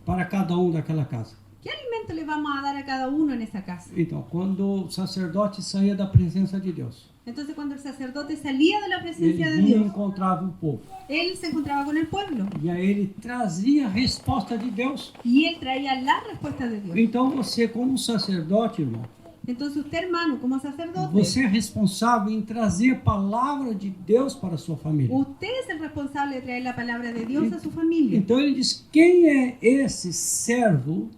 para cada um daquela casa? ¿Qué alimento le vamos a dar a cada uno en esa casa? Então, quando o sacerdote saía da presença de Deus, Entonces cuando el sacerdote salía de la ele presencia de vinha e Dios, encontrava o povo. él se encontraba con el pueblo E aí ele trazia a resposta de Deus. y él traía la respuesta de Dios. Então você, como sacerdote, irmão, Entonces usted, hermano, como sacerdote, você é responsável em trazer a palavra de Deus para a sua família. usted es el responsable de traer la palabra de Dios a su familia. Então ele diz, quem é esse servo?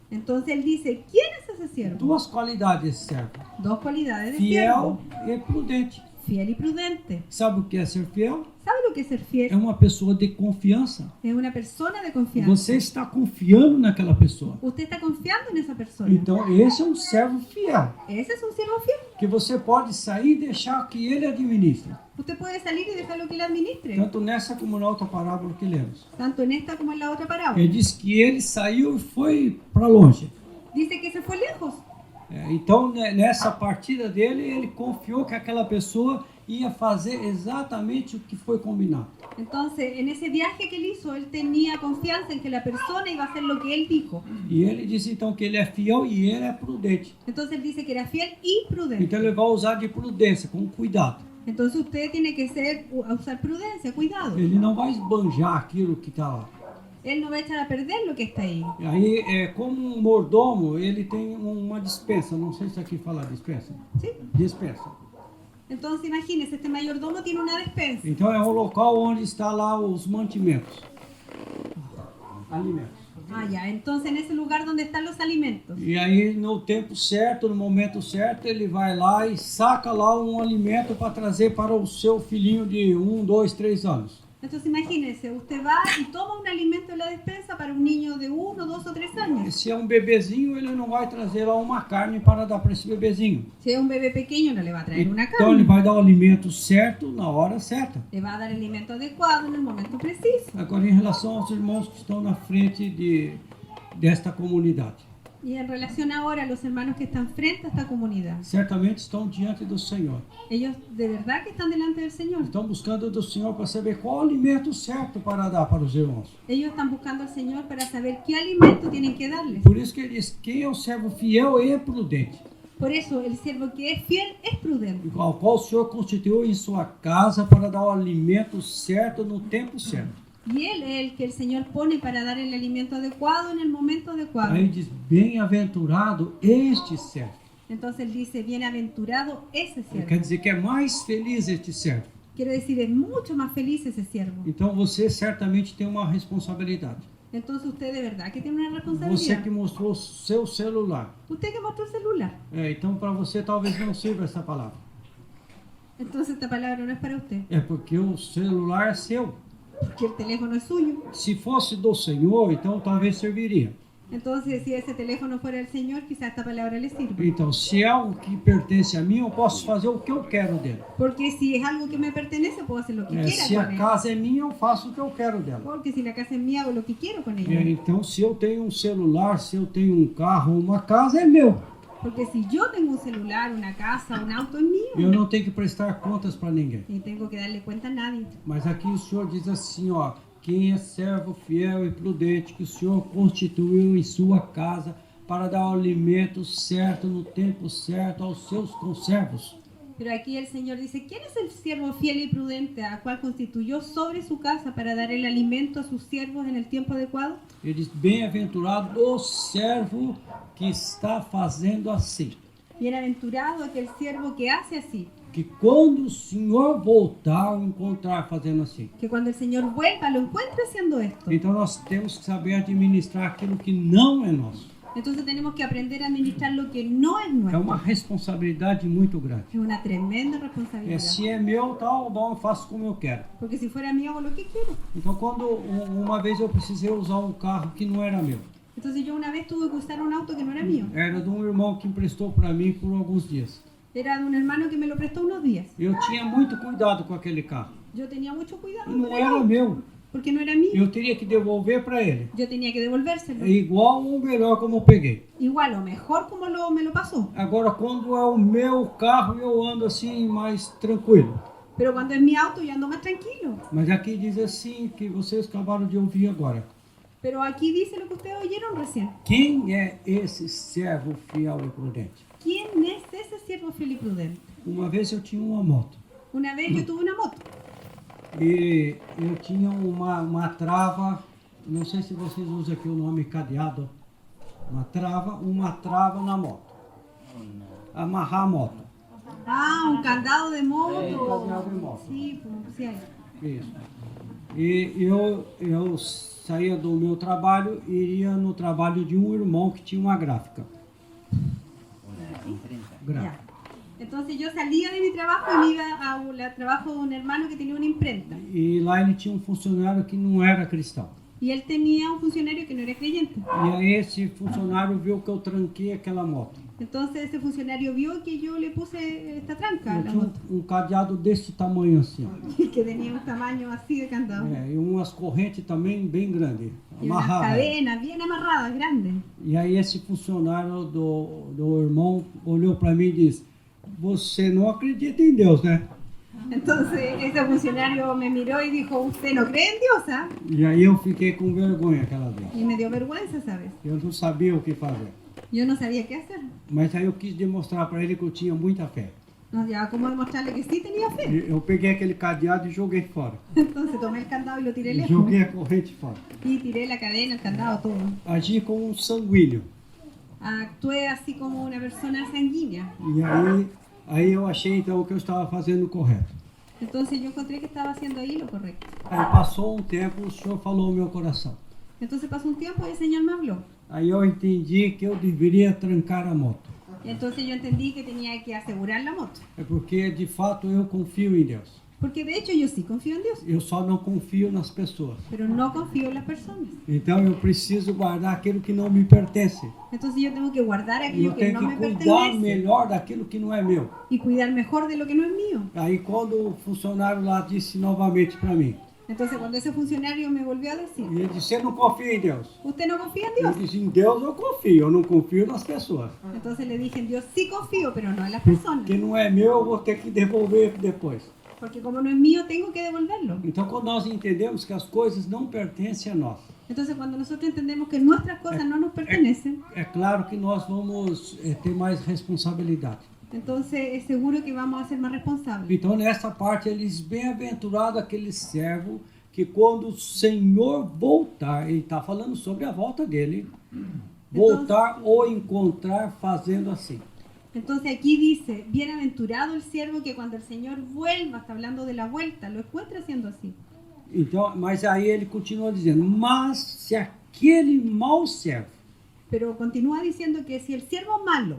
Entonces él dice, ¿quién es ese siervo? Duas qualidades desse servo. Dos cualidades de Fiel siervo: e prudente. fiel y prudente. Sabe o que é ser fiel? ¿Sabe lo que es ser É fiel? uma pessoa de confiança. Es una persona de confiança. Você está confiando naquela pessoa. Usted está confiando en esa persona. Então esse é um servo fiel. Ese es un siervo fiel. Que você pode sair e deixar que ele administre. usted puede salir y dejarlo que él administre, Tanto nessa como na outra parábola que lemos. tanto en esta como en la otra parábola. Ele diz que ele saiu e foi para longe. Dice que se fue lejos. Então, nessa partida dele, ele confiou que aquela pessoa ia fazer exatamente o que foi combinado. Entonces, en ese viaje que él hizo, él tenía confianza en que la persona iba a hacer lo que él dijo. E ele disse então que ele é fiel e ele é prudente. Entonces él dice que era fiel y prudente. Então ele vai usar de prudência, com cuidado. Entonces usted tiene que usar prudencia, cuidado. Ele não vai esbanjar aquilo que está lá. Él no va a echar a perder lo que está ahí. E aí, como um mordomo, ele tem uma dispensa. Não sei se aqui fala dispensa. ¿Sí? Dispensa. Entonces imagínese, este mayordomo tiene una despensa. Então é um local onde está lá os mantimentos. Alimentos. Ah, ya. Entonces en ese lugar donde están los alimentos. E aí, no tempo certo, no momento certo, ele vai lá e saca lá um alimento para trazer para o seu filhinho de 1, 2, 3 anos. Entonces imagínese, usted va y toma un alimento de la despensa para un niño de 1, 2 o 3 E años. se é um bebezinho, ele não vai trazer lá uma carne para dar para esse bebezinho. Si es un bebé pequeño, no le va a traer una Então ele carne. vai dar o alimento certo na hora certa. Le va a dar el alimento adecuado en el momento preciso. Agora, em relação aos irmãos que estão na frente desta comunidade. Y en relación ahora a los hermanos que están frente a esta comunidad, Certamente estão diante do Senhor. ellos de verdad que están delante del Señor. Estão buscando do Senhor para saber qual o alimento certo para dar para os irmãos. Ellos están buscando al Señor para saber qué alimento tienen que darles. Por isso que ele diz, quem é o servo fiel e prudente, Por eso el siervo que es fiel es prudente, ao qual o Senhor constituiu em sua casa para dar o alimento certo no tempo certo. y él es el que el Señor pone para dar el alimento adecuado en el momento adecuado. Aí diz, bem-aventurado este servo. Entonces él dice, bienaventurado ese Quer siervo. dizer que é mais feliz este servo. Quiere decir, es mucho más feliz ese siervo. Então você certamente tem uma responsabilidade. Entonces usted de verdad que tiene una Você responsabilidad. que mostrou o seu celular. Usted que mostró el celular. Então para você talvez não sirva essa palavra. Entonces esta palabra no es para usted, É porque o celular é seu. porque el teléfono es suyo. Se fosse do Senhor, então talvez serviria. Entonces, si ese teléfono fuera del Señor, quizá esta palabra le sirva. Então, se é algo que pertence a mim, eu posso fazer o que eu quero dele. Porque si es algo que me pertenece, puedo hacer lo que quiera Se a con él. casa é minha, eu faço o que eu quero dela. Porque si la casa es mía, hago lo que quiero con ella. Então, se eu tenho um celular, se eu tenho um carro, uma casa, é meu. Porque si yo tengo un celular, una casa, un auto, es mío. Eu não tenho que prestar contas para ninguém. Y tengo que darle cuenta a nadie. Mas aqui o Senhor diz assim, ó, quem é servo fiel e prudente, que o Senhor constituiu em sua casa para dar o alimento certo no tempo certo aos seus conservos. Pero aquí el Señor dice, ¿quién es el siervo fiel y prudente a cual constituyó sobre su casa para dar el alimento a sus siervos en el tiempo adecuado? Ele diz, bem-aventurado o servo que está fazendo assim. Bienaventurado aquel siervo que hace así. Que quando o Senhor voltar, o encontrar fazendo assim. Que cuando el Señor vuelva, lo encuentre haciendo esto. Então nós temos que saber administrar aquilo que não é nosso. Entonces tenemos que aprender a administrar lo que no es É nuestro. uma responsabilidade muito grande. Es una tremenda responsabilidad. Se é meu, tal, eu faço como eu quero. Porque si fuera mío, hago lo que quiero. Então quando uma vez eu precisei usar um carro que não era meu. Entonces yo una vez tuve que usar un auto que no era mío. Era de um irmão que emprestou para mim por alguns dias. Era de un hermano que me lo prestó unos días. Eu tinha muito cuidado com aquele carro. Yo tenía mucho cuidado E con não el era auto, meu. porque no era mío. Eu teria que devolver para ele. Yo tenía que devolvérselo. É igual ou melhor como eu peguei. Igual o mejor como me lo pasó. Agora, quando é o meu carro, eu ando assim mais tranquilo. Pero cuando es mi auto, yo ando más tranquilo. Mas aqui diz assim, que vocês acabaram de ouvir agora. Pero aquí dice lo que ustedes oyeron recién. Quem é esse servo fiel e prudente? ¿Quién es ese siervo fiel y prudente? Uma vez eu tinha uma moto. Una vez yo tuve una moto. E eu tinha uma trava, não sei se vocês usam aqui o nome cadeado. Uma trava na moto. Amarrar a moto. Ah, un candado de moto. Candado de moto. Sí, pues, sí hay. Isso. E eu saía do meu trabalho e iria no trabalho de um irmão que tinha uma gráfica. Ya. Entonces yo salía de mi trabajo y me iba al trabajo de un hermano que tenía una imprenta. E lá ele tinha um funcionário que não era cristão. Y él tenía un funcionario que no era creyente. E aí esse funcionário viu que eu tranquei aquela moto. Entonces ese funcionario vio que yo le puse esta tranca a Eu la tinha moto, um cadeado desse tamanho assim, ó. que tenía un tamaño así de candado. E umas correntes também bem grandes, Y unas amarradas. cadenas bien amarradas, grandes. E aí esse funcionário do irmão olhou para mim e disse, você não acredita em Deus, né? Entonces ese funcionario me miró y dijo, ¿usted no cree en Dios? Ah? E aí eu fiquei com vergonha aquela vez. Y me dio vergüenza, ¿sabes? Eu não sabia o que fazer. Yo no sabía qué hacer. Mas aí eu quis demonstrar para ele que eu tinha muita fé. No había cómo demostrarle que sí tenía fe. Eu peguei aquele cadeado e joguei fora. Entonces tomé el candado y lo tiré lejos. Joguei a corrente fora. Y tiré la cadena, el candado, todo. Agi como um sanguíneo. Actué así como una persona sanguínea. E aí eu achei então que eu estava fazendo correto. Entonces yo encontré que estaba haciendo ahí lo correcto. Aí passou um tempo, o Senhor falou ao meu coração. Entonces pasó un tiempo y el Señor me habló. Aí eu entendi que eu deveria trancar a moto. Y entonces yo entendí que tenía que asegurar la moto. É porque de fato eu confio em Deus. Porque de hecho yo sí confío en Dios, Eu só não confio nas pessoas. pero no confío en las personas. Então eu preciso guardar aquilo que não me pertence. Entonces yo tengo que guardar E aquello eu que tenho no me que cuidar pertenece melhor daquilo que não é meu. y cuidar mejor de lo que no es mío. Aí quando o funcionário lá disse novamente para mim, Entonces cuando ese funcionario me volvió a decir, ele disse, você não confia em Deus? ¿usted no confía en Eu Dios? disse, em Deus eu confio, eu não confio nas pessoas. Entonces le dije, en Dios sí confío, pero no en las personas. Porque não é meu, eu vou ter que devolver depois. Porque como no es mío, tengo que devolverlo. Então quando nós entendemos que as coisas não pertencem a nós, Entonces cuando nosotros entendemos que nuestras cosas no nos pertenecen, é claro que nós vamos ter mais responsabilidade. entonces es seguro que vamos a ser más responsables. Então nessa parte ele diz, bem-aventurado aquele servo que quando o Senhor voltar, ele está falando sobre a volta dele, voltar ou encontrar fazendo assim. Entonces aquí dice, bienaventurado el siervo que cuando el Señor vuelva, está hablando de la vuelta, lo encuentra haciendo así. Então, mas aí ele continua dizendo, mas se aquele mau servo Pero continúa diciendo que si el siervo malo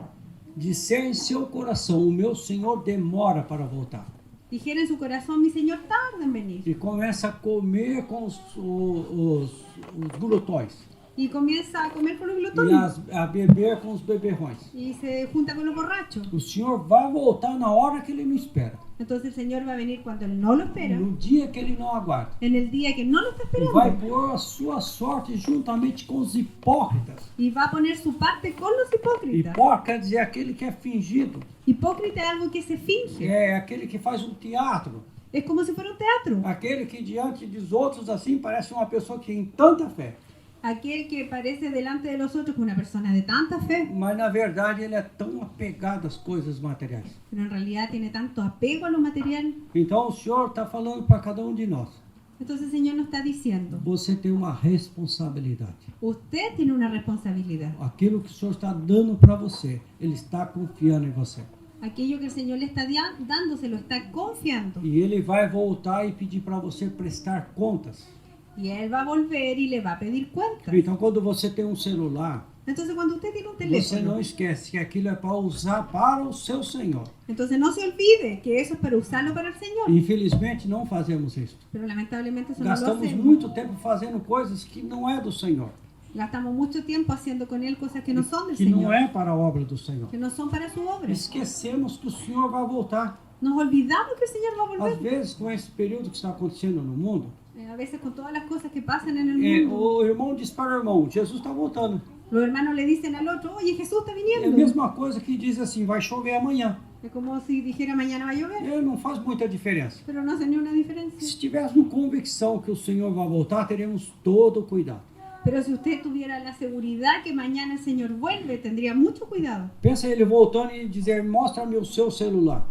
disser em seu coração, o meu Senhor demora para voltar, dijera en su corazón, mi Señor tarda en venir, e começa a comer com os glutões, y comienza a comer con los e glotones, a beber com os beberrões, y se junta con los borrachos, o Senhor vai voltar na hora que ele não espera, entonces el Señor va a venir cuando Él no lo espera, no dia que ele não aguarda, en el día que no lo está e vai esperando, pôr a sua sorte juntamente com os hipócritas. y va a poner su parte con los hipócritas. Hipócrita quer dizer aquele que é fingido, Hipócrita es algo que se finge, é aquele que faz um teatro, es como si fuera un teatro. aquele que diante dos outros assim parece uma pessoa que tem tanta fé, Aquel que parece delante de los otros como una persona de tanta fe, mas na verdade ele é tão apegado às coisas materiais. pero en realidad tiene tanto apego a lo material. Então o Senhor está falando para cada um de nós, Entonces el Señor nos está diciendo, você tem uma responsabilidade. usted tiene una responsabilidad. Aquilo que o Senhor está dando para você, Ele está confiando em você. Aquello que el Señor le está dando, se lo está confiando. E Ele vai voltar e pedir para você prestar contas. Y Él va a volver y le va a pedir cuentas. Então quando você tem um celular, Entonces cuando usted tiene un você teléfono, não esquece que aquilo é para usar para o seu Senhor. entonces no se olvide que eso es para usarlo para el Señor. Infelizmente não fazemos isso. Pero lamentablemente eso no lo Gastamos hacemos. muito tempo fazendo coisas que não é do Senhor, Gastamos mucho tiempo haciendo con Él cosas que no son del que não Señor, é para a obra do Senhor. que no son para su obra. Esquecemos que o Senhor vai voltar. Nos olvidamos que el Señor va a Às volver. vezes, com esse período que está acontecendo no mundo, A veces con todas las cosas que pasan en el mundo, o irmão diz para o irmão, Jesus está voltando. los hermanos le dicen al otro, oye, Jesús está É a viniendo. mesma coisa que diz assim, vai chover amanhã. Es como si dijera mañana va a llover, Não faz muita diferença. pero no hace ni una diferencia. Se tivéssemos convicção que o Senhor vai voltar, teríamos todo o cuidado. Pero si usted tuviera la seguridad que mañana el Señor vuelve, tendría mucho cuidado. Pensa ele voltando e dizer, mostra-me o seu celular.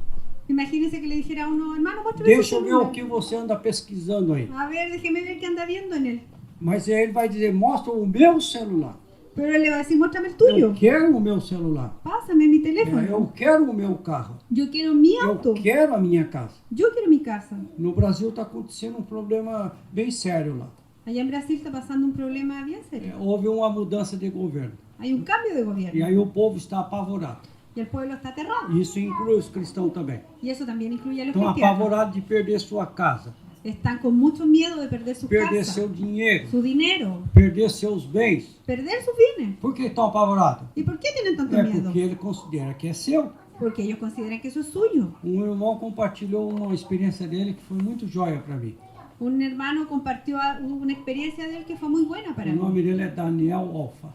Imagínese que le dijera a uno, hermano, muéstrame su Deixa eu ver o celular. que você anda pesquisando aí. A ver, déjeme ver qué anda viendo en él. Mas ele vai dizer, mostra o meu celular. Pero él le va a decir, muéstrame el tuyo. Eu quero o meu celular. Pásame mi teléfono. Eu quero o meu carro. Yo quiero mi Eu auto. quero a minha casa. Yo quiero mi casa. No Brasil está acontecendo um problema bem sério lá. Allá en Brasil está pasando un problema bien serio. Houve uma mudança de governo. Hay un cambio de E gobierno. aí o povo está apavorado. Y el pueblo está aterrado. Isso inclui os cristãos também. Y eso también incluye a los Estão cristianos. apavorados de perder sua casa. Están con mucho miedo de perder sus perder casas, seu dinheiro, su dinero, perder seus bens. perder sus bienes. Por que estão apavorados? ¿Y por qué tienen tanto É miedo? porque ele considera que é seu. Porque ellos consideran que eso es suyo. Um irmão compartilhou uma experiência dele que foi muito joia para mim. Un hermano compartió una experiencia de él que fue muy buena para O mí. nome dele é Daniel Olfa.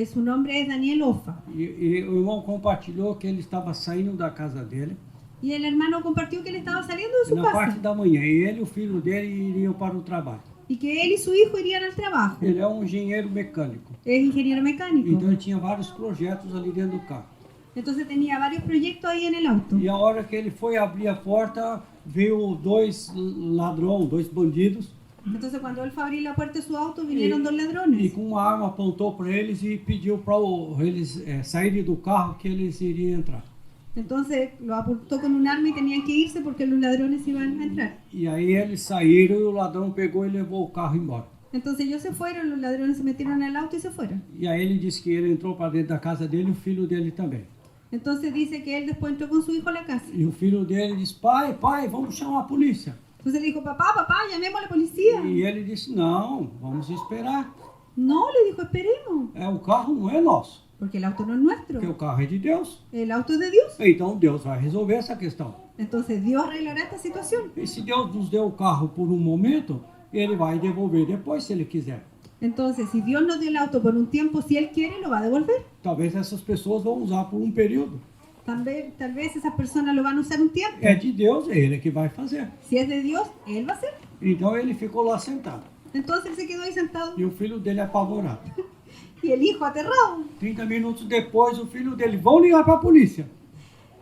Su nombre es Daniel Offa. E o irmão compartilhou que ele estava saindo da casa dele Y el hermano compartió que él estaba saliendo de su na parte casa da manhã. E ele e o filho dele iriam para o trabalho. y que él y su hijo irían al trabajo. Ele é um engenheiro mecânico. Es ingeniero mecánico. Então ele tinha vários projetos ali dentro do carro. Entonces tenía varios proyectos ahí en el auto. E a hora que ele foi abrir a porta, veio dois ladrões, dois bandidos, Entonces cuando él fue a abrir la puerta de su auto vinieron dos e ladrones. com uma arma apontou para eles e pediu para eles saírem do carro que eles iriam entrar. Entonces lo apuntó con un arma y tenían que irse porque los ladrones iban a entrar. E aí eles saíram e o ladrão pegou e levou o carro embora. Entonces ellos se fueron, los ladrones se metieron al auto y se fueron. E aí ele disse que ele entrou para dentro da casa dele e o filho dele também. Entonces dice que él después entró con su hijo a la casa. E o filho dele disse, pai, vamos chamar a polícia. Entonces le dijo, papá, llamemos a la policía. E ele disse, não, vamos esperar. No, le dijo, esperemos, O carro não é nosso, porque el auto no es nuestro, porque o carro é de Deus. el auto es de Dios. Então Deus vai resolver essa questão. Entonces Dios arreglará esta situación. E se Deus nos deu o carro por um momento, ele vai devolver depois se ele quiser. Entonces, si Dios nos dio el auto por un tiempo, si Él quiere, lo va a devolver. Talvez essas pessoas vão usar por um período. Tal vez esas personas lo van a usar un tiempo. É de Deus, é ele que vai fazer. Si es de Dios, Él va a hacer. Então ele ficou lá sentado. Entonces él se quedó ahí sentado E o filho dele apavorado. y el hijo aterrado. 30 minutos depois, o filho dele, vão ligar para a polícia.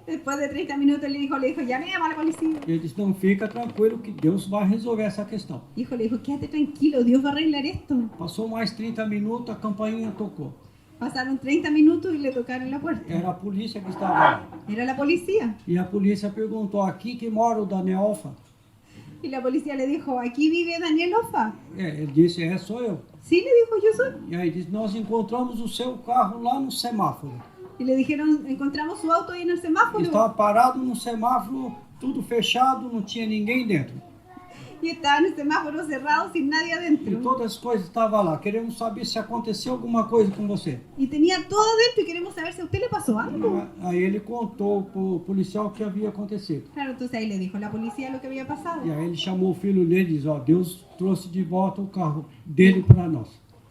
Después de 30 minutos el hijo le dijo, llamemos a la policía. Ele disse, não, fica tranquilo que Deus vai resolver essa questão. El hijo le dijo, quédate tranquilo, Dios va a arreglar esto. Passou mais 30 minutos, a campainha tocou. Pasaron 30 minutos y le tocaron la puerta. Era a polícia que estava lá. Era la policía. E a polícia perguntou, aqui que mora o Daniel Olfa? Y la policía le dijo, aquí vive Daniel Offa. Ele disse, sou eu. Sí, le dijo, yo soy. E aí disse, nós encontramos o seu carro lá no semáforo. Y le dijeron, encontramos su auto ahí en el semáforo. Estava parado no semáforo, tudo fechado, não tinha ninguém dentro. Y estaba en el semáforo cerrado sin nadie E adentro. todas as coisas estavam lá. Queremos saber se aconteceu alguma coisa com você. Y tenía todo adentro y queremos saber si a usted le pasó algo. Aí ele contou para o policial o que havia acontecido. Claro, entonces ahí le dijo a la policía lo que había pasado. E aí ele chamou o filho dele e disse, Deus trouxe de volta o carro dele para nós.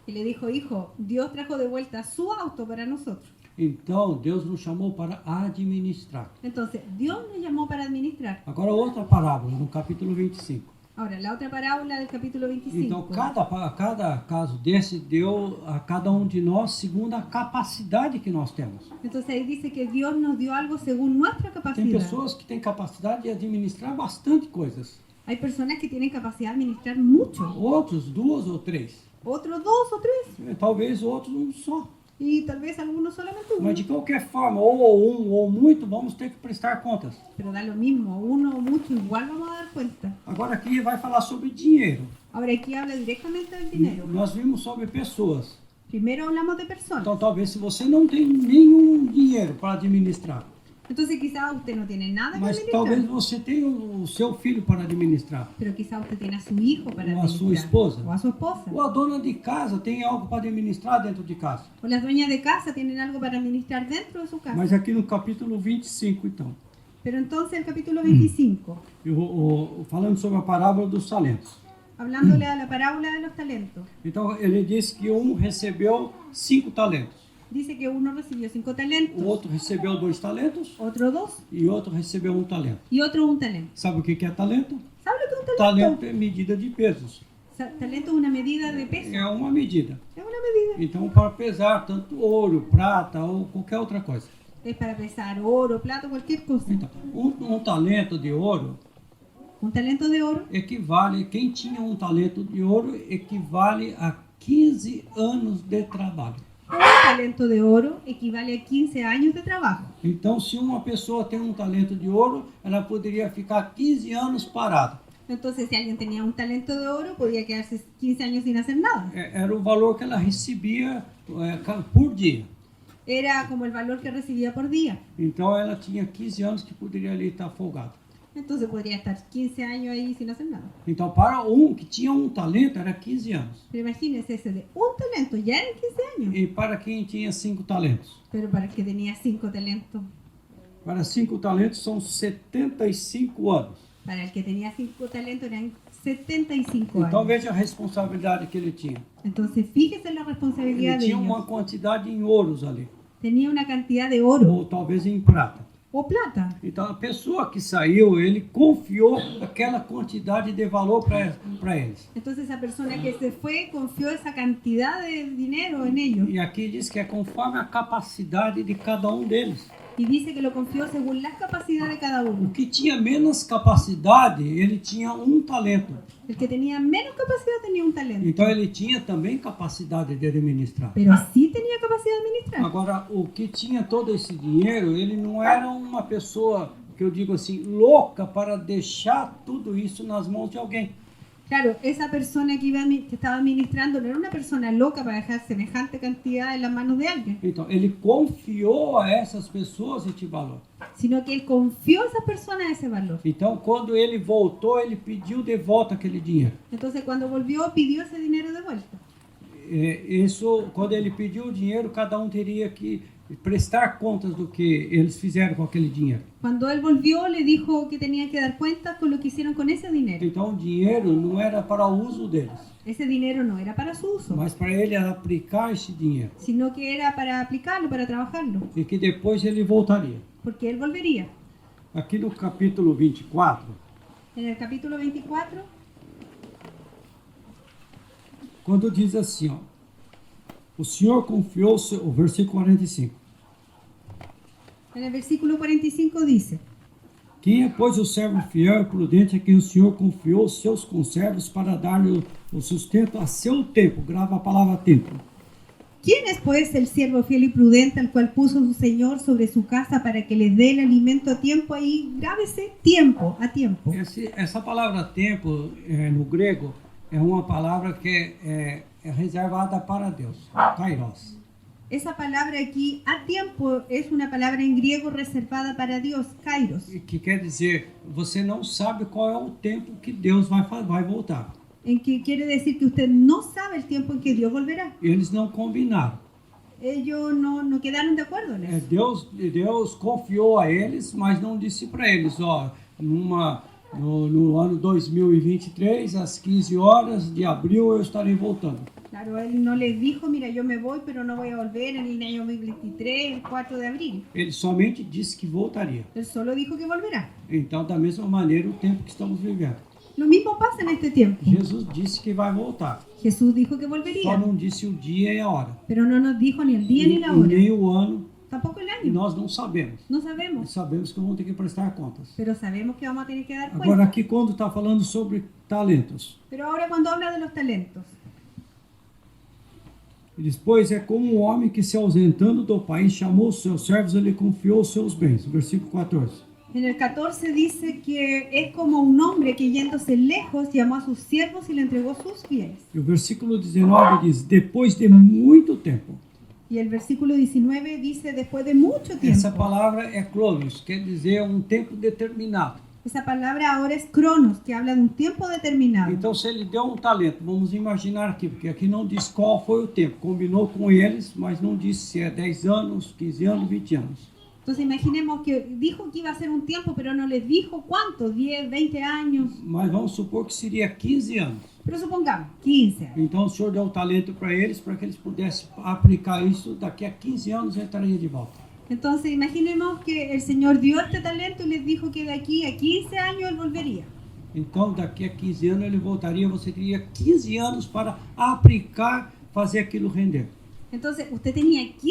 Y le dijo, hijo, Dios trajo de vuelta su auto para nosotros. Então, Deus nos chamou para administrar. Entonces, Dios nos llamó para administrar. Agora, outra parábola, no capítulo 25. Ahora, la otra parábola del capítulo 25. Então, cada caso desse deu a cada um de nós segundo a capacidade que nós temos. Entonces ahí dice que Dios nos dio algo según nuestra Tem capacidad. pessoas que têm capacidade de administrar bastante coisas. Hay personas que tienen capacidad de administrar mucho. Outros, 2 ou 3. Otros 2 o 3. Talvez outros um só. Y tal vez algunos solamente uno. Mas de qualquer forma, ou um ou muito, vamos ter que prestar contas. Pero da lo mismo, uno o mucho, igual vamos a dar cuenta. Agora aqui vai falar sobre dinheiro. Ahora aquí habla directamente del dinero. Nós vimos sobre pessoas. Primero hablamos de personas. Então talvez se você não tem nenhum dinheiro para administrar, Entonces quizás usted no tiene nada que mas administrar. talvez você tenha o seu filho para administrar, Pero quizás usted tiene a su hijo para O a su administrar. esposa. O a su esposa. ou a dona de casa tem algo para administrar dentro de casa. O las dueñas de casa tienen algo para administrar dentro de su casa. Mas aqui no capítulo 25, então, Pero entonces el capítulo 25, falando sobre a parábola dos talentos. hablándole a la parábola de los talentos, Então ele diz que um recebeu 5 talentos, dice que uno recibió 5 o talentos, outro recebeu 2 talentos otro 2 e outro recebeu 1 talento. y otro un talento. Sabe o que é talento? ¿Sabe lo que es un Talento talento? é medida de pesos. Talento es una medida de peso. É uma medida. Es una medida. Então, para pesar tanto ouro, prata ou qualquer outra coisa. Es para pesar oro, plata, cualquier cosa. Então, um talento de ouro Un talento de oro equivale, quem tinha um talento de ouro equivale a 15 anos de trabalho. Un talento de oro equivale a 15 años de trabajo. Então, se uma pessoa tem um talento de ouro, ela poderia ficar 15 anos parada. Entonces, si alguien tenía un talento de oro, podía quedarse 15 años sin hacer nada. Era o valor que ela recebia por dia. Era como el valor que recibía por día. Então, ela tinha 15 anos que poderia ali estar folgada. Entonces podría estar 15 años ahí sin hacer nada. Então, para um que tinha um talento, era 15 anos. Pero imagínense, ese de un talento ya eran 15 años. E para quem tinha 5 talentos? Pero para el que tenía 5 talentos, Para 5 talentos são 75 anos. para el que tenía 5 talentos eran 75 Então, años. veja a responsabilidade que ele tinha. Entonces fíjese en la Ele responsabilidad de tinha uma ellos. quantidade em ouros ali, Tenía una cantidad de oro ou talvez em prata. o plata. Então, a pessoa que saiu, ele confiou aquela quantidade de valor para eles. Entonces esa persona que se fue confió esa cantidad de dinero en ellos. E aqui diz que é conforme a capacidade de cada um deles. Y dice que lo confió según las capacidades de cada O uno. que tinha menos capacidade, ele tinha um talento. El que tenía menos capacidad tenía un talento. Então, ele tinha também capacidade de administrar. Pero sí tenía capacidad de administrar. Agora, o que tinha todo esse dinheiro, ele não era uma pessoa, que eu digo assim, louca para deixar tudo isso nas mãos de alguém. Claro, esa persona que estaba administrando no era una persona loca para dejar semejante cantidad en las manos de alguien, Então, ele confiou a essas pessoas este valor. sino que él confió a esas personas ese valor. Então, quando ele voltou, ele pediu de volta aquele dinheiro. Entonces, cuando volvió, pidió ese dinero de vuelta. Isso, quando ele pediu o dinheiro, cada um teria que prestar contas do que eles fizeram com aquele dinheiro. Cuando él volvió, le dijo que tenían que dar cuentas con lo que hicieron con ese dinero. Então, o dinheiro não era para o uso deles, Ese dinero no era para su uso, mas para ele aplicar esse dinheiro. sino que era para aplicarlo, para trabajarlo, E que depois ele voltaria. porque él volvería. Aqui no capítulo 24, En el capítulo 24, quando diz assim, ó, o Senhor confiou, o versículo 45. en el versículo 45 dice: Quem é, pois, o servo fiel e prudente a quem o Senhor confiou os seus conservos para dar-lhe o sustento a seu tempo? Grava a palavra tempo. ¿Quién es pues el siervo fiel y prudente al cual puso su Señor sobre su casa para que le dé el alimento a tiempo? Ahí grábese tiempo, a tiempo. Essa palavra tempo, no grego, é uma palavra que é reservada para Deus, kairos. Esa palabra aquí, a tiempo, es una palabra en griego reservada para Dios, kairos. Que quer dizer, você não sabe qual é o tempo que Deus vai voltar. En que quiere decir que usted no sabe el tiempo en que Dios volverá. Eles não combinaram. Ellos no quedaron de acuerdo en eso. Deus confiou a eles, mas não disse para eles, ó, no ano 2023, às 15 horas de abril, eu estarei voltando. Claro, él no les dijo, mira, yo me voy, pero no voy a volver en el año 2023, el 4 de abril. Ele somente disse que voltaria. Él solo dijo que volverá. Então, da mesma maneira, o tempo que estamos vivendo. Lo mismo pasa en este tiempo. Jesus disse que vai voltar. Jesús dijo que Só volvería, não disse o dia e a hora. pero no nos dijo ni el día ni la E hora, nem o ano, tampoco el e año. nós não sabemos. No Nós sabemos, sabemos que vamos ter que prestar contas. pero sabemos que vamos a tener que dar Agora, cuenta. aqui, quando está falando sobre talentos, Pero ahora cuando habla de los talentos, ele diz, pois é como um homem que se ausentando do país chamou os seus servos e lhe confiou os seus bens. Versículo 14. en el 14 dice que es como un hombre que yéndose lejos llamó a sus siervos y le entregó sus bienes. E o versículo 19 diz, depois de muito tempo. Y el versículo 19 dice después de mucho Essa tiempo. palavra é kronos, quer dizer um tempo determinado. Esa palabra ahora es cronos, que habla de un tiempo determinado. Então, se ele deu um talento, vamos imaginar aqui, porque aqui não diz qual foi o tempo. Combinou com eles, mas não disse se é 10 anos, 15 anos, 20 anos. Entonces imaginemos que dijo que iba a ser un tiempo, pero no les dijo cuánto, 10, 20 años. Mas vamos supor que seria 15 anos. Pero supongamos, 15 años. Então, o Senhor deu o talento para eles que eles pudessem aplicar isso. Daqui a 15 anos, ele estaria de volta. Entonces imaginemos que el Señor dio este talento y les dijo que de aquí a 15 años Él volvería. Então, daqui a 15 anos, ele voltaria. Você teria 15 anos para aplicar, fazer aquilo render. Entonces usted tenía 15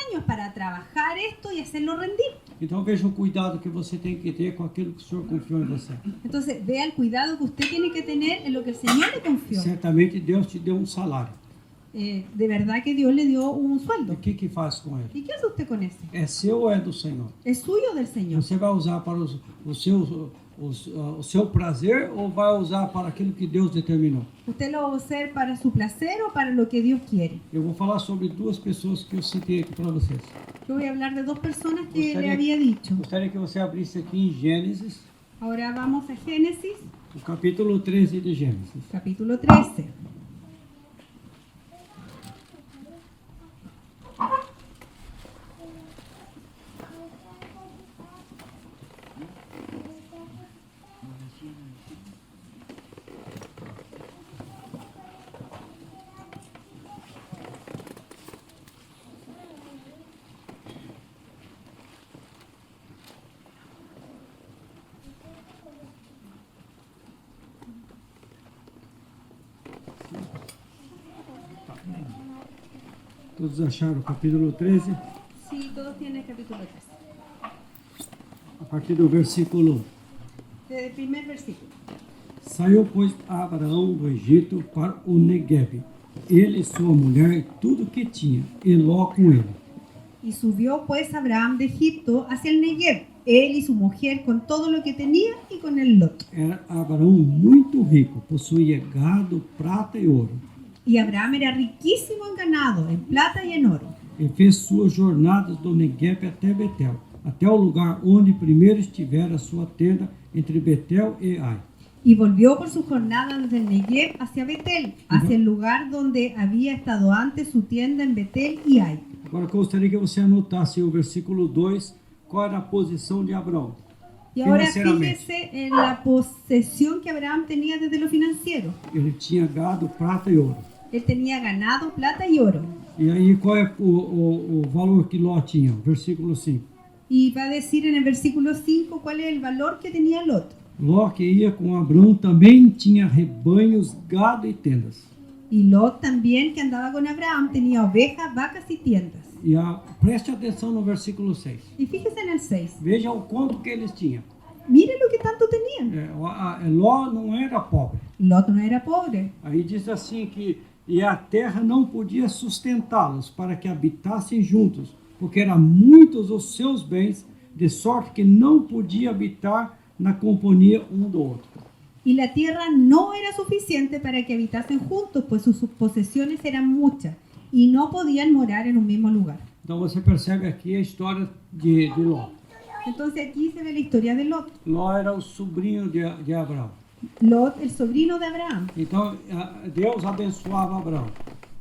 años para trabajar esto y hacerlo rendir. Então, veja o cuidado que você tem que ter com aquilo que o Senhor confiou em você. Entonces vea el cuidado que usted tiene que tener en lo que el Señor le confió. Certamente, Deus te deu um salário. De verdad que Dios le dio un O sueldo. que faz com ele? ¿Y qué hace usted con ese? É seu ou é do Senhor? Es suyo del Señor. Você vai usar para o seu prazer ou vai usar para aquilo que Deus determinou? ¿Usted lo va a hacer para su placer o para lo que Dios quiere? Eu vou falar sobre duas pessoas que eu citei aqui para vocês. Yo voy a hablar de dos personas que Gustaría- le había dicho. Gostaria que você abrisse aqui em Gênesis, Ahora vamos a Génesis, o capítulo 13 de Gênesis. capítulo 13. Todos acharam o capítulo 13? Sí, todos tienen capítulo 13. A partir do versículo 1. Desde el primer versículo. Saiu, pois, Abraão do Egito para o Negueb, ele, sua mulher e tudo que tinha, e Ló com ele. Y subió pues Abraham de Egipto hacia el Negev, él y su mujer con todo lo que tenía y con el Lot. Era Abraão muito rico, possuía gado, prata e ouro. Y Abraham era riquísimo en ganado, en plata y en oro. E fez suas jornadas do Negueb até Betel, até o lugar onde primeiro estivera a sua tenda entre Betel e Ai. Y volvió por su jornada desde el Negev hacia Betel, hacia el lugar donde había estado antes su tienda en Betel y Ai. Agora eu gostaria que você anotasse o versículo 2, qual era a posição de Abraão. Y ahora Financeramente. fíjese en la posesión que Abraham tenía desde lo financiero. Ele tinha gado, prata e ouro. Él tenía ganado, plata y oro. E aí qual é o valor que Ló tinha? Versículo 5. Y va a decir en el versículo 5 cuál es el valor que tenía Lot. Ló, que ia com Abraão, também tinha rebanhos, gado e tendas. Y Lot también, que andaba con Abraham, tenía ovejas, vacas y tiendas. Preste atenção no versículo 6. Y fíjese en el 6. Veja o quanto que eles tinham. Mire lo que tanto tenían. Ló não era pobre. Lot no era pobre. Aí diz assim que e a terra não podia sustentá-los para que habitassem juntos, porque eram muitos os seus bens, de sorte que não podia habitar na companhia um do outro. Y la tierra no era suficiente para que habitasen juntos, pues sus posesiones eran muchas y no podían morar en un mismo lugar. Então você percebe aqui a história de Ló. Entonces aquí se ve la historia de Lot. Ló era o sobrinho de Abraão. Lot, el sobrino de Abraham. Então Deus abençoava Abraão.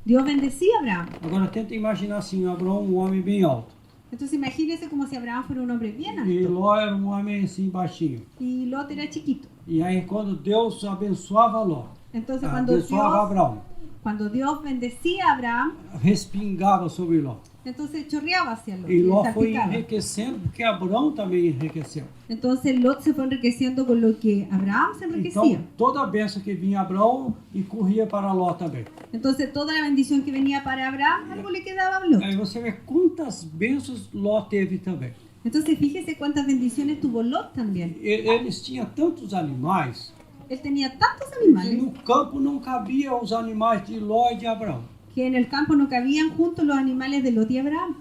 Dios bendecía a Abraham. Agora tenta imaginar assim, Abraão um homem bem alto. Entonces imagínese como si Abraham fuera un hombre bien E alto Ló era um homem assim baixinho. y Lot era chiquito. E aí quando Deus abençoava Ló, Entonces abençoava Abraão, cuando Dios bendecía a Abraham, respingava sobre Ló. entonces chorreaba hacia Lot. E le Ló foi salpicaba. enriquecendo, porque Abraão também enriqueceu. Entonces Lot se fue enriqueciendo con lo que Abraham se enriquecía. Então, toda a bênção que vinha a Abraão e corria para Ló também. Entonces toda la bendición que venía para Abraham, algo le quedaba a Lot. Aí você vê quantas bênçãos Ló teve também. Entonces fíjese cuántas bendiciones tuvo Lot también. Eles tinham tantos animais Él tenía tantos que animales no campo não cabia os animais de Ló e de Abraão. que en el campo no cabían juntos los animales de Lot y Abraham.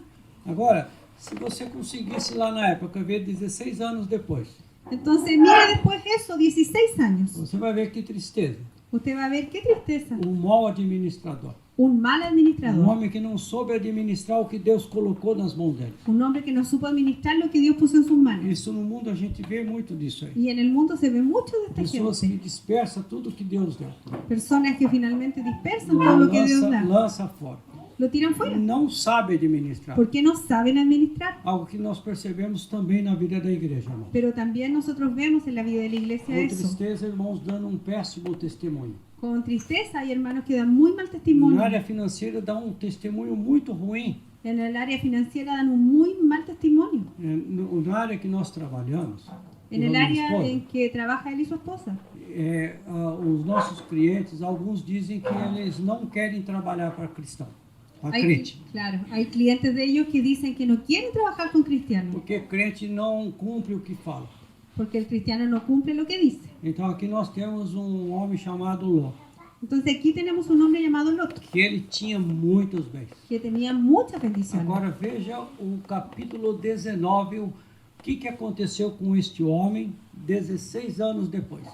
Agora, se você conseguisse lá na época ver 16 anos depois, Entonces mire después eso, 16 años. você vai ver que tristeza. Usted va a ver qué tristeza. Um mau administrador. Un mal Um administrador. homem que não soube administrar o que Deus colocou nas mãos dele. Un hombre que no supo administrar lo que Dios puso en sus manos. Isso no mundo a gente vê muito disso aí. Y en el mundo se ve mucho de esta Pessoas que gente. dispersam tudo que Deus deu. Personas que finalmente dispersan todo lo que Dios da. Lança fora. Lo tiran fuera. Não sabe administrar. Porque no saben administrar. Algo que nós percebemos também na vida da igreja, irmão. Pero también nosotros vemos en la vida de la iglesia Com eso. tristeza, irmãos, dando péssimo testemunho. Con tristeza hay hermanos que dan muy mal Na testimonio. área financeira dá testemunho muito ruim. En el área financiera dan un muy mal testimonio. Na área que nós trabalhamos, En eu el e minha área esposa, en que trabaja él y su esposa. os nossos clientes, alguns dizem que eles não querem trabalhar para cristão, para crente. Claro, hay clientes de ellos que dicen que no quieren trabajar con cristianos. Porque crente não cumpre o que fala. Porque el cristiano no cumple lo que dice. Então aqui nós temos um homem chamado Ló, Entonces aquí tenemos un hombre llamado Lot, que ele tinha muitos bens. que tenía muchas bendiciones. Agora veja o capítulo 19, o que aconteceu com este homem 16 anos depois.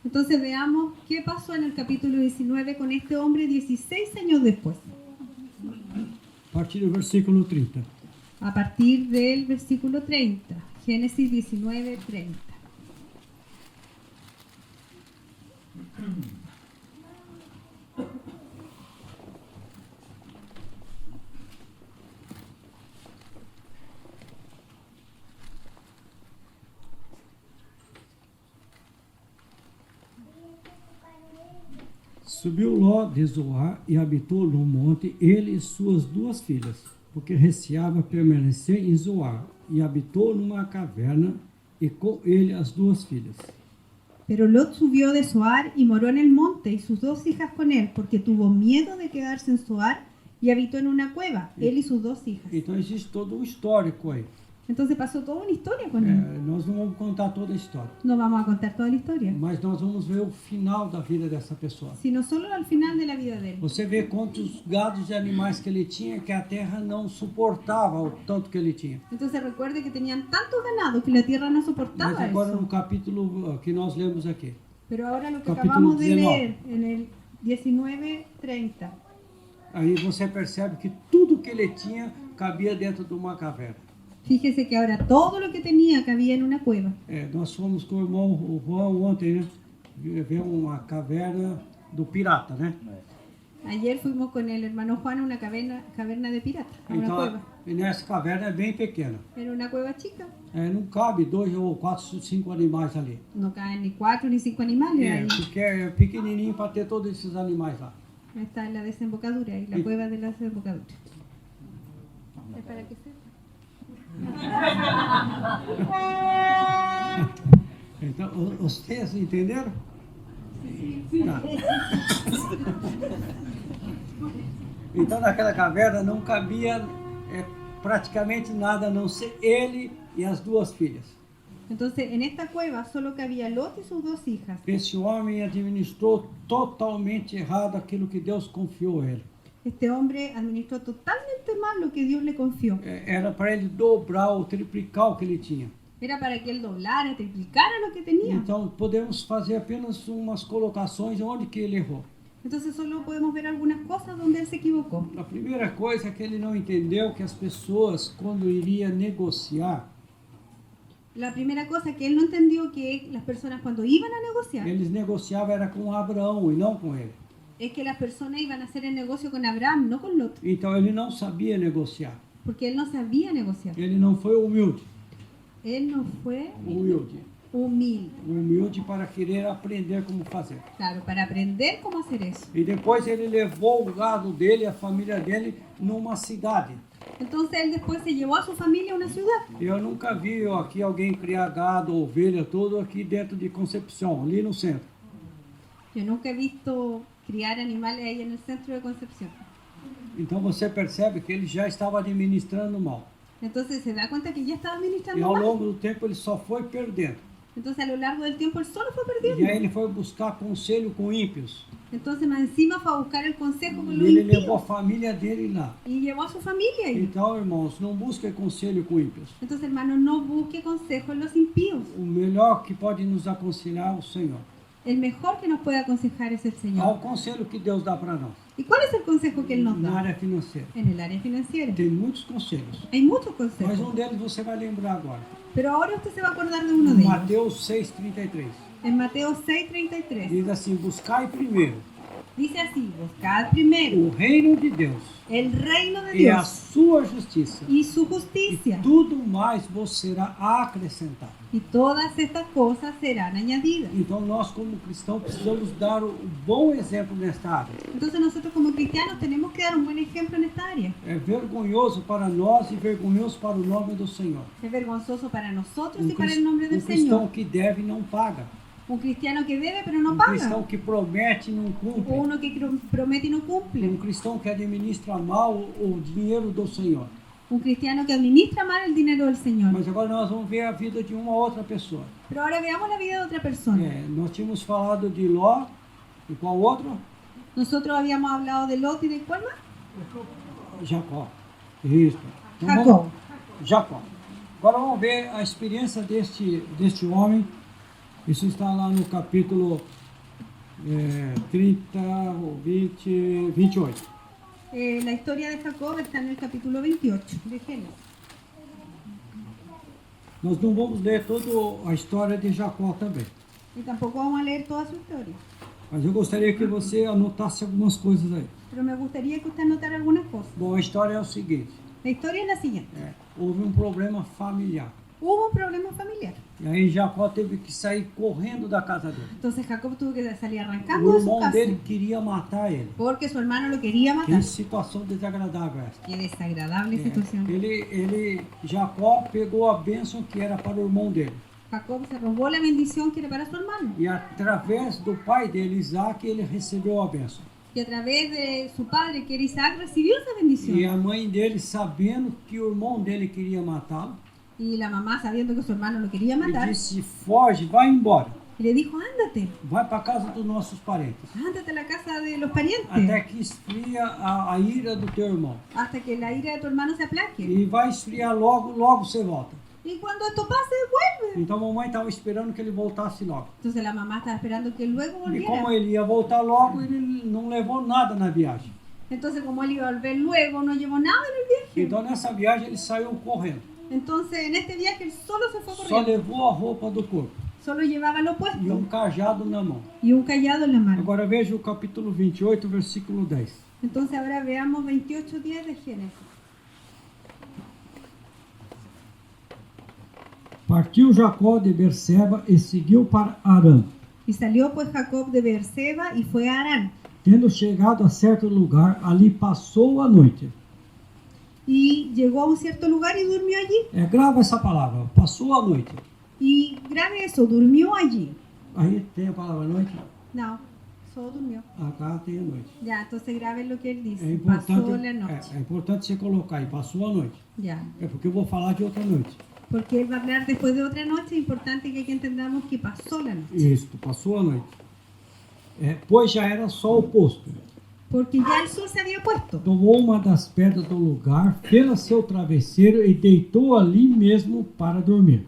Entonces veamos qué pasó en el capítulo 19 con este hombre 16 años después. A partir do versículo 30. A partir del versículo 30. Génesis 19, 30. Subiu Ló de Zoar e habitou no monte, ele e suas 2 filhas, porque receava permanecer em Zoar, e habitou numa caverna, e com ele as 2 filhas. Pero Lot subió de Zoar y moró en el monte y sus 2 hijas con él, porque tuvo miedo de quedarse en Zoar y habitó en una cueva, él y sus 2 hijas. Então existe todo um histórico aí. Entonces pasó toda una historia con él. Nós não vamos contar toda a história, No vamos a contar toda la historia, mas nós vamos ver o final da vida dessa pessoa. sino solo al final de la vida de él. Você vê quantos gados e animais que ele tinha, que a terra não suportava o tanto que ele tinha. Entonces recuerde que tenían tantos ganados que la tierra no Mas soportaba agora eso. no capítulo que nós lemos aqui, Pero ahora lo que Capítulo acabamos de 19. leer en el 19:30, aí você percebe que tudo que ele tinha cabia dentro de uma caverna. fíjese que ahora todo lo que tenía cabía en una cueva. Nós fomos com o irmão o Juan ontem, né? Ver uma caverna do pirata, né? Ayer fuimos con el hermano Juan a una caverna de pirata, a una Então, cueva. e nessa caverna é bem pequena. Era una cueva chica. Não cabe 2 ou 4, 5 animais ali. No caen ni 4 ni 5 animales ahí. Porque é pequenininho para ter todos esses animais lá. Está en la desembocadura, ahí, la Y- cueva de la desembocadura. Es para que sepa. Então, vocês entenderam? Tá. Então, naquela caverna não cabia praticamente nada, a não ser ele e as 2 filhas. Entonces, en esta cueva solo cabía Lot y sus 2 hijas. Esse homem administrou totalmente errado aquilo que Deus confiou a ele. Este hombre administró totalmente mal lo que Dios le confió. Era para ele dobrar ou triplicar o que ele tinha. Era para que él doblara, triplicara lo que tenía. Então, podemos fazer apenas umas colocações onde que ele errou. Entonces, solo podemos ver algunas cosas donde él se equivocó. A primeira coisa é que ele não entendeu que as pessoas, quando iria negociar, La primera cosa que él no entendió que las personas cuando iban a negociar, eles negociavam era com Abraão e não com ele. es que las personas iban a hacer el negocio con Abraham, no con Lot, Então ele não sabia negociar. porque él no sabía negociar. Ele não foi humilde. Él no fue Humilde. Humilde para querer aprender como fazer. claro, para aprender cómo hacer eso. E depois ele levou o gado dele, a família dele, numa cidade. Entonces él después se llevó a su familia a una ciudad. Eu nunca vi aqui alguém criar gado, ovelha, tudo aqui dentro de Concepción, ali no centro. Yo nunca he visto criar animales ahí en el centro de Concepción. Então você percebe que ele já estava administrando mal. Entonces se da cuenta que ya estaba E administrando ao mal. longo do tempo ele só foi perdendo. Entonces a lo largo del tiempo él solo fue E aí perdiendo. ele foi buscar conselho com ímpios. Entonces más encima fue a buscar el consejo con E los ele levou a impíos. família dele lá. Y llevó a su familia ahí. Então, irmãos, não busque conselho com ímpios. Entonces, hermano, no busque consejo en los impíos. O melhor que pode nos aconselhar é o Senhor. El mejor que nos puede aconsejar es el Qual o Señor. conselho que Deus dá para nós? ¿Y cuál es el consejo que Él nos Na da? área financeira. En el área financiera. Tem muitos conselhos. Hay muchos Mas consejos. deles você vai lembrar agora. Pero ahora usted se va a acordar de uno de ellos. Mateus 6,33. En Mateo 6:33. Diz assim, buscai primeiro Dice así, buscad primero o reino de Deus el reino de e a Dios sua justiça. y su E justicia. tudo mais vos será acrescentado. Y todas estas cosas serán añadidas. Então nós como cristãos precisamos dar o bom exemplo nesta área. Entonces nosotros como cristianos tenemos que dar un buen ejemplo en esta área. É vergonhoso para nós e vergonhoso para o nome do Senhor. Es vergonzoso para nosotros y Um para el nombre del cristão Señor. que deve não paga. Un cristiano que debe pero no Um paga. cristão que promete e não O cumpre. uno que promete y no Um cumple. cristão que administra mal o dinheiro do Senhor. Un cristiano que administra mal el dinero del Señor. Mas agora nós vamos ver a vida de uma outra pessoa. Pero ahora veamos la vida de otra persona. Nós tínhamos falado de Ló e qual outro? Nosotros habíamos hablado de Lot y de cuál más? Jacó. Isso. Então, Jacob. Jacó. Agora vamos ver a experiência deste homem. Isso está lá no capítulo 30, 20, 28. La historia de Jacob está en el capítulo 28 de Génesis. Nós não vamos ler toda a história de Jacó também. Y tampoco vamos a leer toda su historia. Mas eu gostaria que você anotasse algumas coisas aí. Pero me gustaría que usted anotara algunas cosas. Bom, a história é o seguinte. La historia es la siguiente. Houve um problema familiar. Hubo un problema familiar. E aí Jacó teve que sair correndo da casa dele. Entonces Jacob tuvo que salir O arrancando de su irmão casa dele queria matar ele. porque su hermano lo quería Que matar. situação desagradável essa. Qué desagradable situación. Jacó pegou a bênção que era para o irmão dele. Jacob se robó la bendición que era para su hermano. E através do pai dele, Isaac, ele recebeu a bênção. Y a través de su padre, que era Isaac, recibió esa E bendición. a mãe dele, sabendo que o irmão dele queria matá-lo, Y la mamá, sabiendo que su hermano lo quería ele matar, disse: foge, vai embora. y le dijo, ándate, Vai para casa dos nossos parentes. ándate a la casa de los Até parientes, que esfria a ira do teu irmão. hasta que la ira de tu hermano se aplaque. E vai esfriar logo, logo você volta. Y cuando esto pase, vuelve. Então a mamãe estava esperando que ele voltasse logo. Entonces la mamá estaba esperando que él luego E como volviera. ele ia voltar logo, ele não levou nada na viagem. Entonces como él iba a volver luego, no llevó nada en el viaje. Então nessa viagem ele saiu correndo. Entonces en este viaje él solo se fue Só corriendo. levou a roupa do corpo Solo llevaba lo e puesto um cajado na mão. y un callado en la mano. Agora veja o capítulo 28, versículo 10. Entonces ahora veamos 28:10 de Génesis. Partiu Jacó de Berseba e seguiu para Arã. Y salió pues Jacob de Beerseba y fue a Harán. Tendo chegado a certo lugar, ali passou a noite. Y llegó a un cierto lugar y durmió allí. Grava essa palavra, passou a noite. Y grave eso, durmió allí. Aí tem a palavra noite, No, solo durmió. acá tem a noite. Ya, entonces grave lo que él É dice. importante, Pasó la noche. é importante você colocar aí, passou a noite. Ya. É porque eu vou falar de outra noite. Porque él va a hablar después de otra noche. Es importante que aquí entendamos que pasó la noche. Isto, passou a noite. Pois já era sol posto. Porque ya el sol se había puesto. Tomou uma das pedras do lugar, fez-la seu travesseiro e deitou ali mesmo para dormir.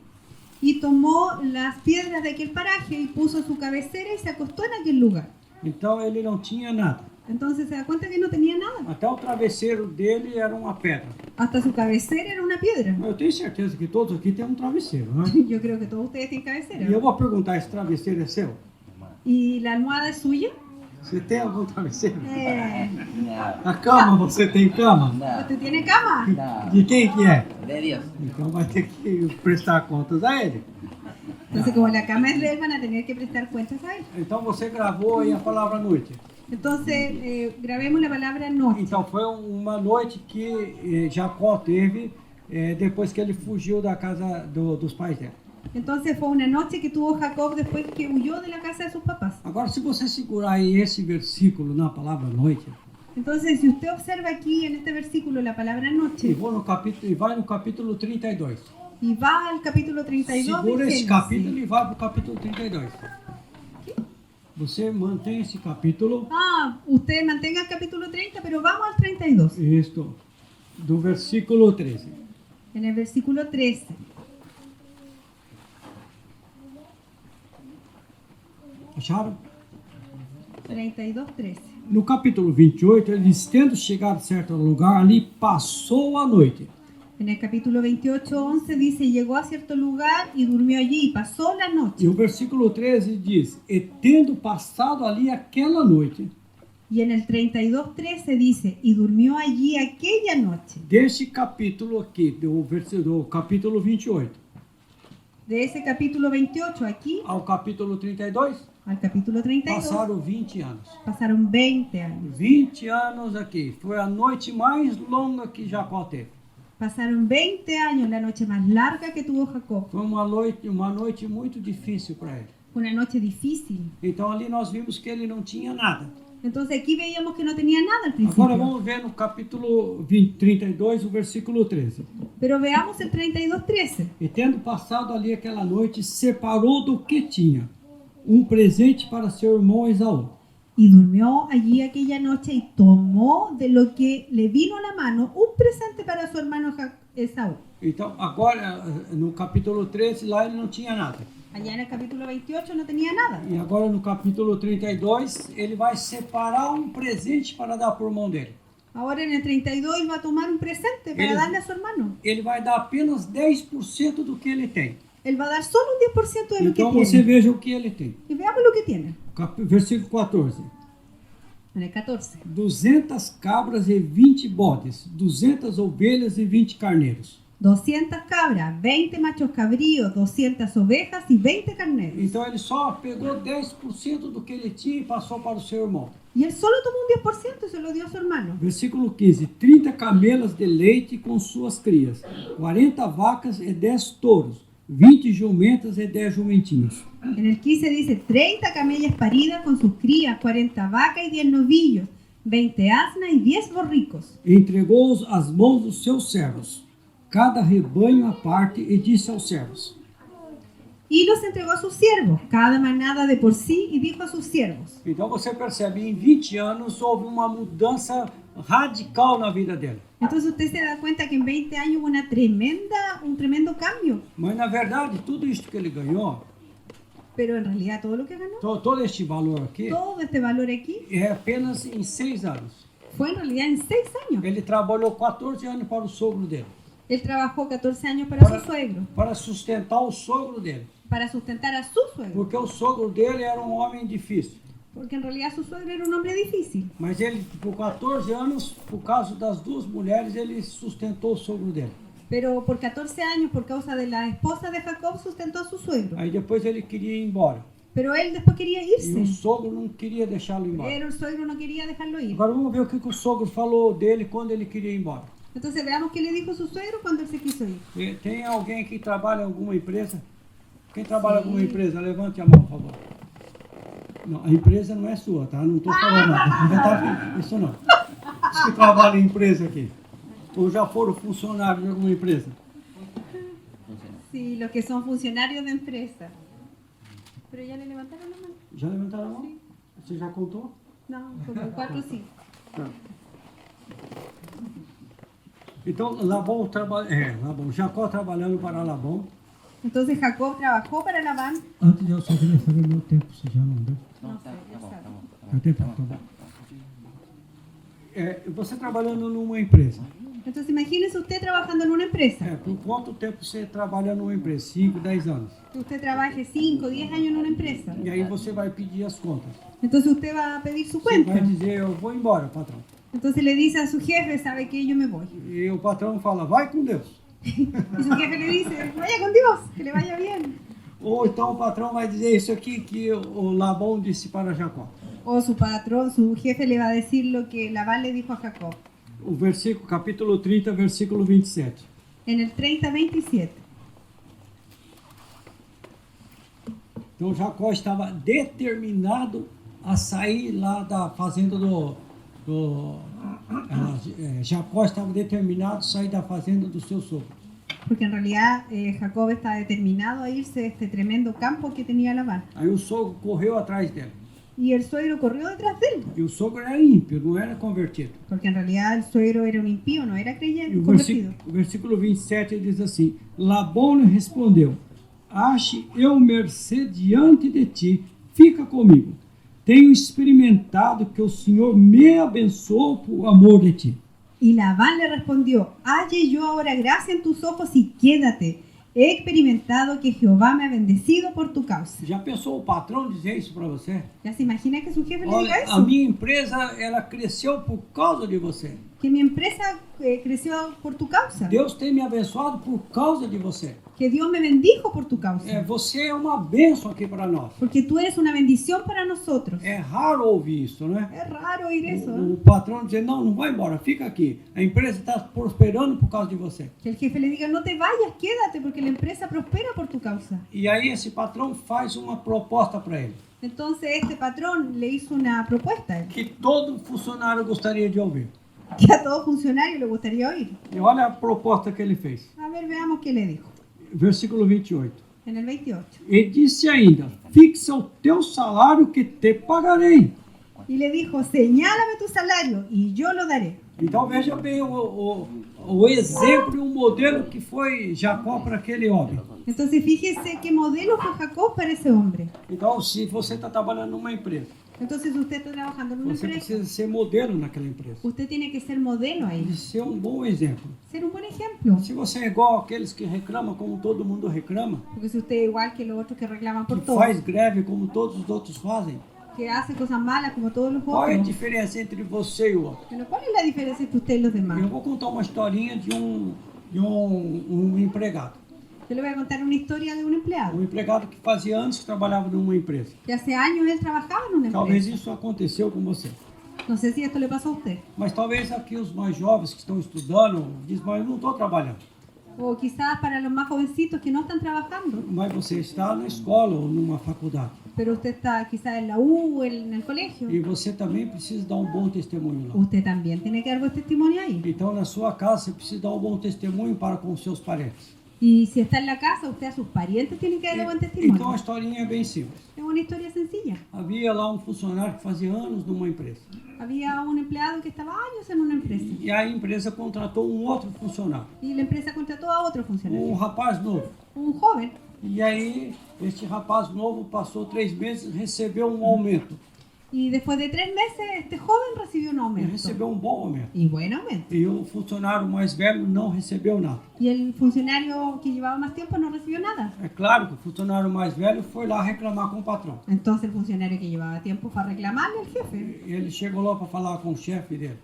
Y tomó las piedras de aquel paraje y puso su cabecera y se acostó en aquel lugar. Então ele não tinha nada. Entonces se da cuenta que no tenía nada. Até o travesseiro dele era uma pedra. Hasta su cabecera era una piedra. Eu tenho certeza que todos aqui têm um travesseiro, né? Yo creo que todos ustedes tienen cabecera. E eu vou perguntar, esse travesseiro é seu? ¿Y la almohada es suya? Você tem algum travesseiro? No, A cama, você tem cama? no, ¿Usted tiene cama? no. De quem que é? De Dios. Então vai ter que prestar contas a ele. Entonces, como la cama es de él, van a tener que prestar cuentas a él. Então você gravou aí a palavra noite. Entonces, grabemos la palabra noche. Então foi uma noite que Jacó teve depois que ele fugiu da casa dos pais dele. Entonces, fue una noche que tuvo Jacob después que huyó de la casa de sus papás. Agora, se você segurar aí esse versículo na palavra noite, Entonces, si usted observa aquí en este versículo la palabra e noche vai no capítulo 32. y va al capítulo 32 Segura de esse Génesis. capítulo e vai para o capítulo 32. Você mantém esse capítulo, Usted mantenga el capítulo 30, pero vamos al 32. isto, do versículo 13. En el versículo 13. Acharam? 32, 13. No capítulo 28, ele diz, tendo chegado a certo lugar, ali passou a noite. En el capítulo 28, 11 dice, llegó a cierto lugar y durmió allí y pasó la noche. E o versículo 13 diz, e tendo passado ali aquela noite, Y en el 32, 13 dice, y durmió allí aquella noche. deste capítulo aqui, do capítulo 28 De ese capítulo 28 aquí ao capítulo 32, al capítulo 32 passaram 20 anos. pasaron 20 años. 20 anos aqui. Foi a noite mais longa que Jacó teve. Pasaron 20 años, la noche más larga que tuvo Jacob. Foi uma noite muito difícil para ele. Fue una noche difícil. Então ali nós vimos que ele não tinha nada. Entonces aquí veíamos que no tenía nada al Agora principio. vamos ver no capítulo 32, o versículo 13. Pero veamos el 32, 13. E tendo passado ali aquela noite, separou do que tinha um presente para seu irmão Esaú. Y durmió allí aquella noche y tomó de lo que le vino a la mano un presente para su hermano Esaú. Então, agora, no capítulo 13, lá ele não tinha nada. Allá en el capítulo 28 no tenía nada. E agora, no capítulo 32, ele vai separar um presente para dar para o irmão dele. Ahora en el 32 él va a tomar un presente para Él- darle a su hermano. Ele vai dar apenas 10% do que ele tem. Él va a dar solo un 10% de lo que Então, você tiene. veja o que ele tem. Y veamos lo que tiene. Versículo 14. En el 14. 200 cabras e 20 bodes, 200 ovelhas e 20 carneiros. 200 cabras, 20 machos cabríos, 200 ovejas y 20 carneros. Então ele só pegou 10% do que ele tinha e passou para o seu irmão. Y él solo tomó un 10% y se lo dio a su hermano. Versículo 15. 30 camelas de leite com suas crias, 40 vacas e 10 touros, 20 jumentas e 10 jumentinhos. En el 15 dice 30 camellas paridas con sus crías, 40 vacas y 10 novillos, 20 asnas y 10 borricos. Entregou-os às mãos dos seus servos, cada rebanho à parte, e disse aos servos. Y los entregó a sus siervos, cada manada de por sí, y dijo a sus siervos. Então você percebe, em 20 anos houve uma mudança radical na vida dele. Entonces usted se da cuenta que en 20 años hubo un tremendo cambio. Mas na verdade, tudo isso que ele ganhou, Pero en realidad todo lo que ganó, todo este valor aqui, todo este valor aquí, é apenas em 6 anos. fue en realidad en 6 años. Ele trabalhou 14 anos para o sogro dele, Él trabajó 14 años para su suegro, para sustentar o sogro dele. para sustentar a su suegro. Porque o sogro dele era um homem difícil. Porque en realidad su suegro era un hombre difícil. Mas ele, por 14 anos, por causa das duas mulheres, ele sustentou o sogro dele. Pero por 14 años, por causa de la esposa de Jacob, sustentó a su suegro. Aí depois ele queria ir embora. Pero él después quería E o irse. sogro não queria deixá-lo embora. Pero el suegro no quería dejarlo ir. Agora vamos ver o que o sogro falou dele quando ele queria ir embora. Entonces veamos qué le dijo su suegro cuando él se quiso ir. Tem alguém que trabalha em alguma empresa? Quem trabalha em alguma empresa? Levante a mão, por favor. Não, a empresa não é sua, tá? Não estou falando nada. Isso não. Os que trabalham em empresa aqui. Ou já foram funcionários de alguma empresa? Sí, los que son funcionarios de empresa. Pero ya le levantaron la mano. Já levantaram a mão? Você já contou? No, como 4 o 5. Tá. Então, Labão Jacó trabalhando para Labão. Entonces Jacob trabajó para Labán. Antes eu só queria saber meu tempo, se já não deu. No sé, él sabe. Meu tempo tá bom. Você trabalhando numa empresa. Entonces imagínese usted trabajando en una empresa. Por quanto tempo você trabalha numa empresa? 5, 10 anos. Que usted trabaje 5 o 10 años en una empresa. E aí você vai pedir as contas. Entonces usted va a pedir su Você cuenta. vai dizer, eu vou embora, patrão. Entonces le dice a su jefe, sabe que yo me voy. E o patrão fala, vai com Deus. Y su jefe le dice, vaya con Dios, que le vaya bien. Ou então o patrão vai dizer isso aqui que o Labão disse para Jacó. O su patrón, su jefe le va a decir lo que Labán le dijo a Jacob. O versículo, capítulo 30, versículo 27. En el 30:27. Então Jacó estava determinado a sair lá da fazenda Jacó estava determinado a sair da fazenda do seu sogro. Porque en realidad Jacob está determinado a irse de este tremendo campo que tenía Labán. Aí o sogro correu atrás dele. Y el suegro corrió detrás de él. E o sogro era ímpio, não era convertido. Porque en realidad el suegro era un impío, no era E creyente, o convertido. versículo 27 diz assim: Labão lhe respondeu: Ache eu mercê diante de ti, fica comigo. Tenho experimentado que o Senhor me abençoou por amor de ti. Y Labán le respondió, halle yo ahora gracia en tus ojos y quédate. He experimentado que Jehová me ha bendecido por tu causa. Já pensou o patrão dizer isso para você? ¿Ya se imagina que su jefe le diga Olha, a eso? minha empresa ela cresceu por causa de você. Que mi empresa creció por tu causa. Deus tem me abençoado por causa de você. Que Dios me bendijo por tu causa. Você é uma bênção aqui para nós. Porque tú eres una bendición para nosotros. É raro ouvir isso, né? Es raro oír eso. O patrão dizer, não vai embora, fica aqui. A empresa está prosperando por causa de você. Que el jefe le diga, no te vayas, quédate, porque la empresa prospera por tu causa. E aí esse patrão faz uma proposta para ele. Entonces este patrón le hizo una propuesta a él, Que todo funcionário gostaria de ouvir. que a todo funcionario le gustaría oír. E olha a proposta que ele fez. A ver, veamos qué le dijo. Versículo 28. En el 28. E disse ainda, fixa o teu salário que te pagarei. Y le dijo, señálame tu salario y yo lo daré. Então veja bem o exemplo e o modelo que foi Jacó para aquele homem. Entonces fíjese qué modelo fue Jacob para ese hombre. Então se você está trabalhando numa empresa, Entonces usted está trabajando en una você empresa. precisa ser modelo naquela empresa. Usted tiene que ser modelo ahí. E ser um bom exemplo. Ser un buen ejemplo. Se você é igual aqueles que reclamam como todo mundo reclama, Porque si usted es igual que los otros que reclaman por que todo, faz greve como todos os outros fazem, que hace cosas malas como todos los Qual é a otros. diferença entre você e o outro? Pero ¿cuál es la diferencia entre usted y los demás? Eu vou contar uma historinha de um empregado. Yo le voy a contar una historia de un empleado. Um empregado que fazia anos que trabalhava numa empresa. Que hace años él trabajaba en una Talvez empresa. isso aconteceu com você. No sé si esto le pasó a usted. Mas talvez aqui os mais jovens que estão estudando dizem, mas eu não estou trabalhando. O quizás para los más jovencitos que no están trabajando. Mas você está na escola ou numa faculdade. Pero usted está quizás en la U o en el colegio. E você também precisa dar um bom testemunho lá. Usted también tiene que dar buen testimonio ahí. Então, na sua casa, você precisa dar um bom testemunho para com os seus parentes. Y si está en la casa, usted a sus parientes tiene que dar buen Então, a testimonio. historinha é bem simples. Es una historia sencilla. Havia lá um funcionário que fazia anos numa empresa. Había un empleado que estaba años en una empresa. E a empresa contratou um outro funcionário, Y la empresa contrató a otro funcionario. rapaz novo. Un joven. E aí, este rapaz novo passou 3 meses e recebeu um aumento. Y después de 3 meses, este joven recibió un Ele aumento. recebeu um bom aumento. Y buen aumento. E o funcionário mais velho não recebeu nada. Y el funcionario que llevaba más tiempo no recibió nada. É claro que o funcionário mais velho foi lá reclamar com o patrão. Entonces el funcionario que llevaba tiempo fue a reclamarle al jefe. Ele chegou lá para falar com o chefe dele.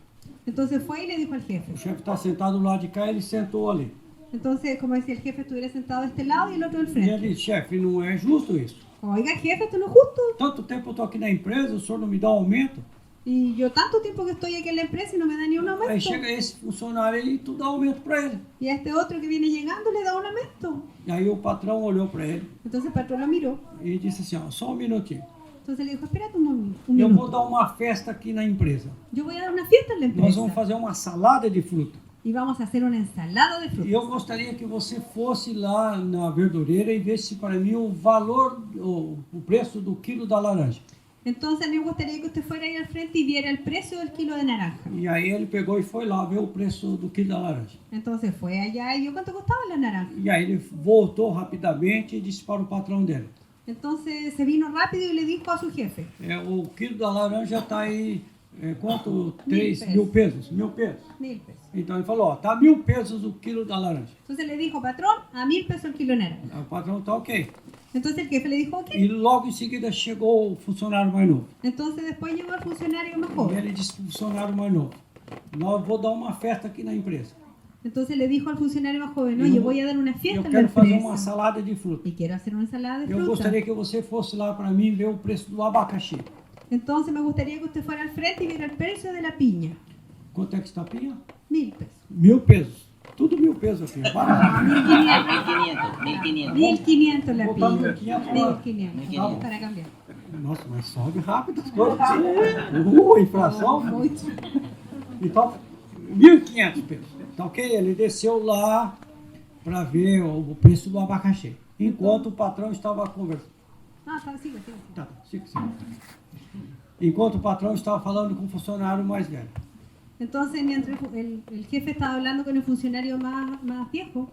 Entonces fue y le dijo al jefe. O chefe está sentado do lado de cá, ele sentou ali. Entonces, como si el jefe estuviera sentado de este lado y el otro del E frente. ele disse, chefe, não é justo isso. Oiga, jefe, esto no es justo. Tanto tempo eu estou aqui na empresa, o senhor não me dá aumento. Y yo tanto tiempo que estoy aquí en la empresa y no me da ni un Aí aumento. chega esse funcionário aí e tu dá aumento para ele. Y a este otro que viene llegando le da un aumento. E aí o patrão olhou para ele Entonces el patrón lo miró. e disse assim, ó, só um minutinho. Entonces le dijo, espérate un Eu vou minuto. dar uma festa aqui na empresa. Yo voy a dar una fiesta en la Nós empresa. vamos fazer uma salada de fruta. Y vamos a hacer una ensalada de E frutas. eu gostaria que você fosse lá na verdureira e visse para mim o valor, o preço do quilo da laranja. Entonces me gustaría que usted fuera ahí al frente y viera el precio del kilo de naranja. E aí ele pegou e foi lá ver o preço do quilo da laranja. Entonces fue allá y vio cuánto costaban las naranjas. E aí ele voltou rapidamente e disse para o patrão dele, Entonces se vino rápido y le dijo a su jefe, o quilo da laranja está aí, quanto? 1.000 3.000 pesos? 1.000 pesos. 1.000 pesos. Então ele falou, ó, tá 1.000 pesos o quilo da laranja. Entonces le dijo, patrón, a 1.000 pesos el kilo de naranja. Aí o patrão tá ok. Entonces el jefe le dijo, ok. E logo em seguida chegou o funcionário mais novo. Entonces después llegó el funcionario más E joven. ele disse para o funcionário mais novo, nós vou dar uma festa aqui na empresa. Entonces le dijo al funcionario más joven, Eu oye, vou- voy a dar una Eu fiesta en la quero fazer uma empresa. salada de fruta. Y quiero hacer una ensalada de Eu fruta. gostaria que você fosse lá para mim ver o preço do abacaxi. Entonces me gustaría que usted fuera al frente y viera el precio de la piña. Quanto é que está a pinha? 1.000 pesos. 1.000 pesos. Tudo 1.000 pesos aqui. Barato. 1500. 1.500 la Botar piña. 1.500 lá. 1.500 para cambiar. Nossa, mas sobe rápido as coisas. Inflação. Muito. Então, 1.500 pesos. Tá ok? Ele desceu lá para ver o preço do abacaxi. Enquanto o patrão estava conversando. Ah, tá, siga. Tá, siga. Enquanto o patrão estava falando com o funcionário mais velho. Entonces, mientras el jefe estaba hablando con el funcionario más viejo,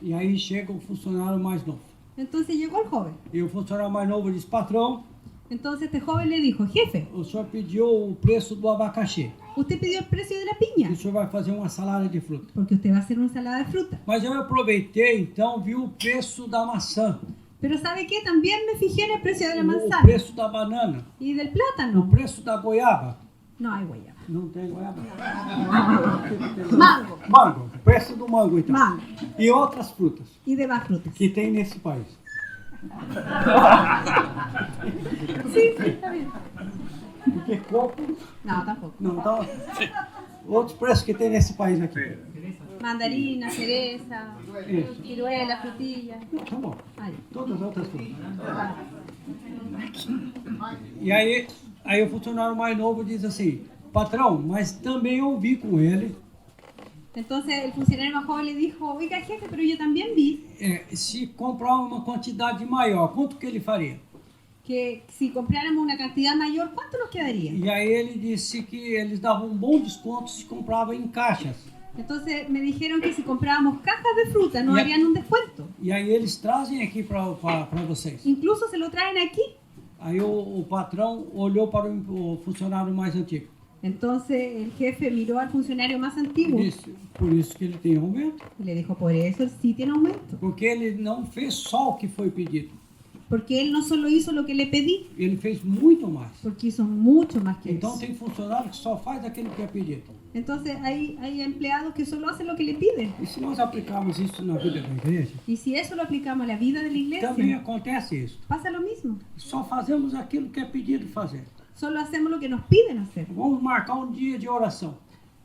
E aí chega o funcionário mais novo. entonces llegó el joven. E o funcionário mais novo diz, patrão, Entonces este joven le dijo, jefe, o senhor pediu o preço do abacaxi. usted pidió el precio de la E piña, o senhor vai fazer uma salada de fruta. porque usted va a hacer una ensalada de fruta. Mas eu aproveitei, então, vi o preço da maçã, Pero ¿sabe qué? También me fijé en el precio de la o manzana preço da banana, y del o plátano. preço da goiaba. No hay guayaba. Não tem goiaba? Mango, Mango, o preço do mango, então. mango E outras frutas y demás frutas. que tem nesse país. Sí, está bien. Porque coco, No, tampoco. não, então, outros preços que tem nesse país aqui. Mandarina, cereza, Isso. ciruela, frutilla. Tá bom. Ay, Todas as outras frutas. E aí o funcionário mais novo diz assim, patrão, mas também ouvi com ele, entonces el funcionario más joven le dijo, oiga jefe, pero yo también vi se comprar uma quantidade maior, quanto que ele faria? que si compráramos una cantidad mayor, ¿cuánto nos quedaría? E aí ele disse que eles davam um bom desconto se comprava em caixas. Entonces me dijeron que si comprábamos cajas de fruta nos Ya. harían un descuento. E aí eles trazem aqui para vocês. Incluso se lo traen aquí. Aí o patrão olhou para o funcionário mais antigo. Entonces el jefe miró al funcionario más antiguo Disse, por isso que ele tem aumento. y le dijo, por eso él sí tiene aumento. Porque ele não fez só o que foi pedido. Porque él no solo hizo lo que le pedí, ele fez muito mais. porque hizo mucho más que Então eso. tem funcionário que só faz aquilo que é pedido. Entonces hay empleados que solo hacen lo que le piden. E se nós aplicarmos isso na vida da igreja, Y si eso lo aplicamos a la vida de la também iglesia, acontece isso. pasa lo mismo. Só fazemos aquilo que é pedido fazer. Solo hacemos lo que nos piden hacer. Vamos marcar um dia de oração.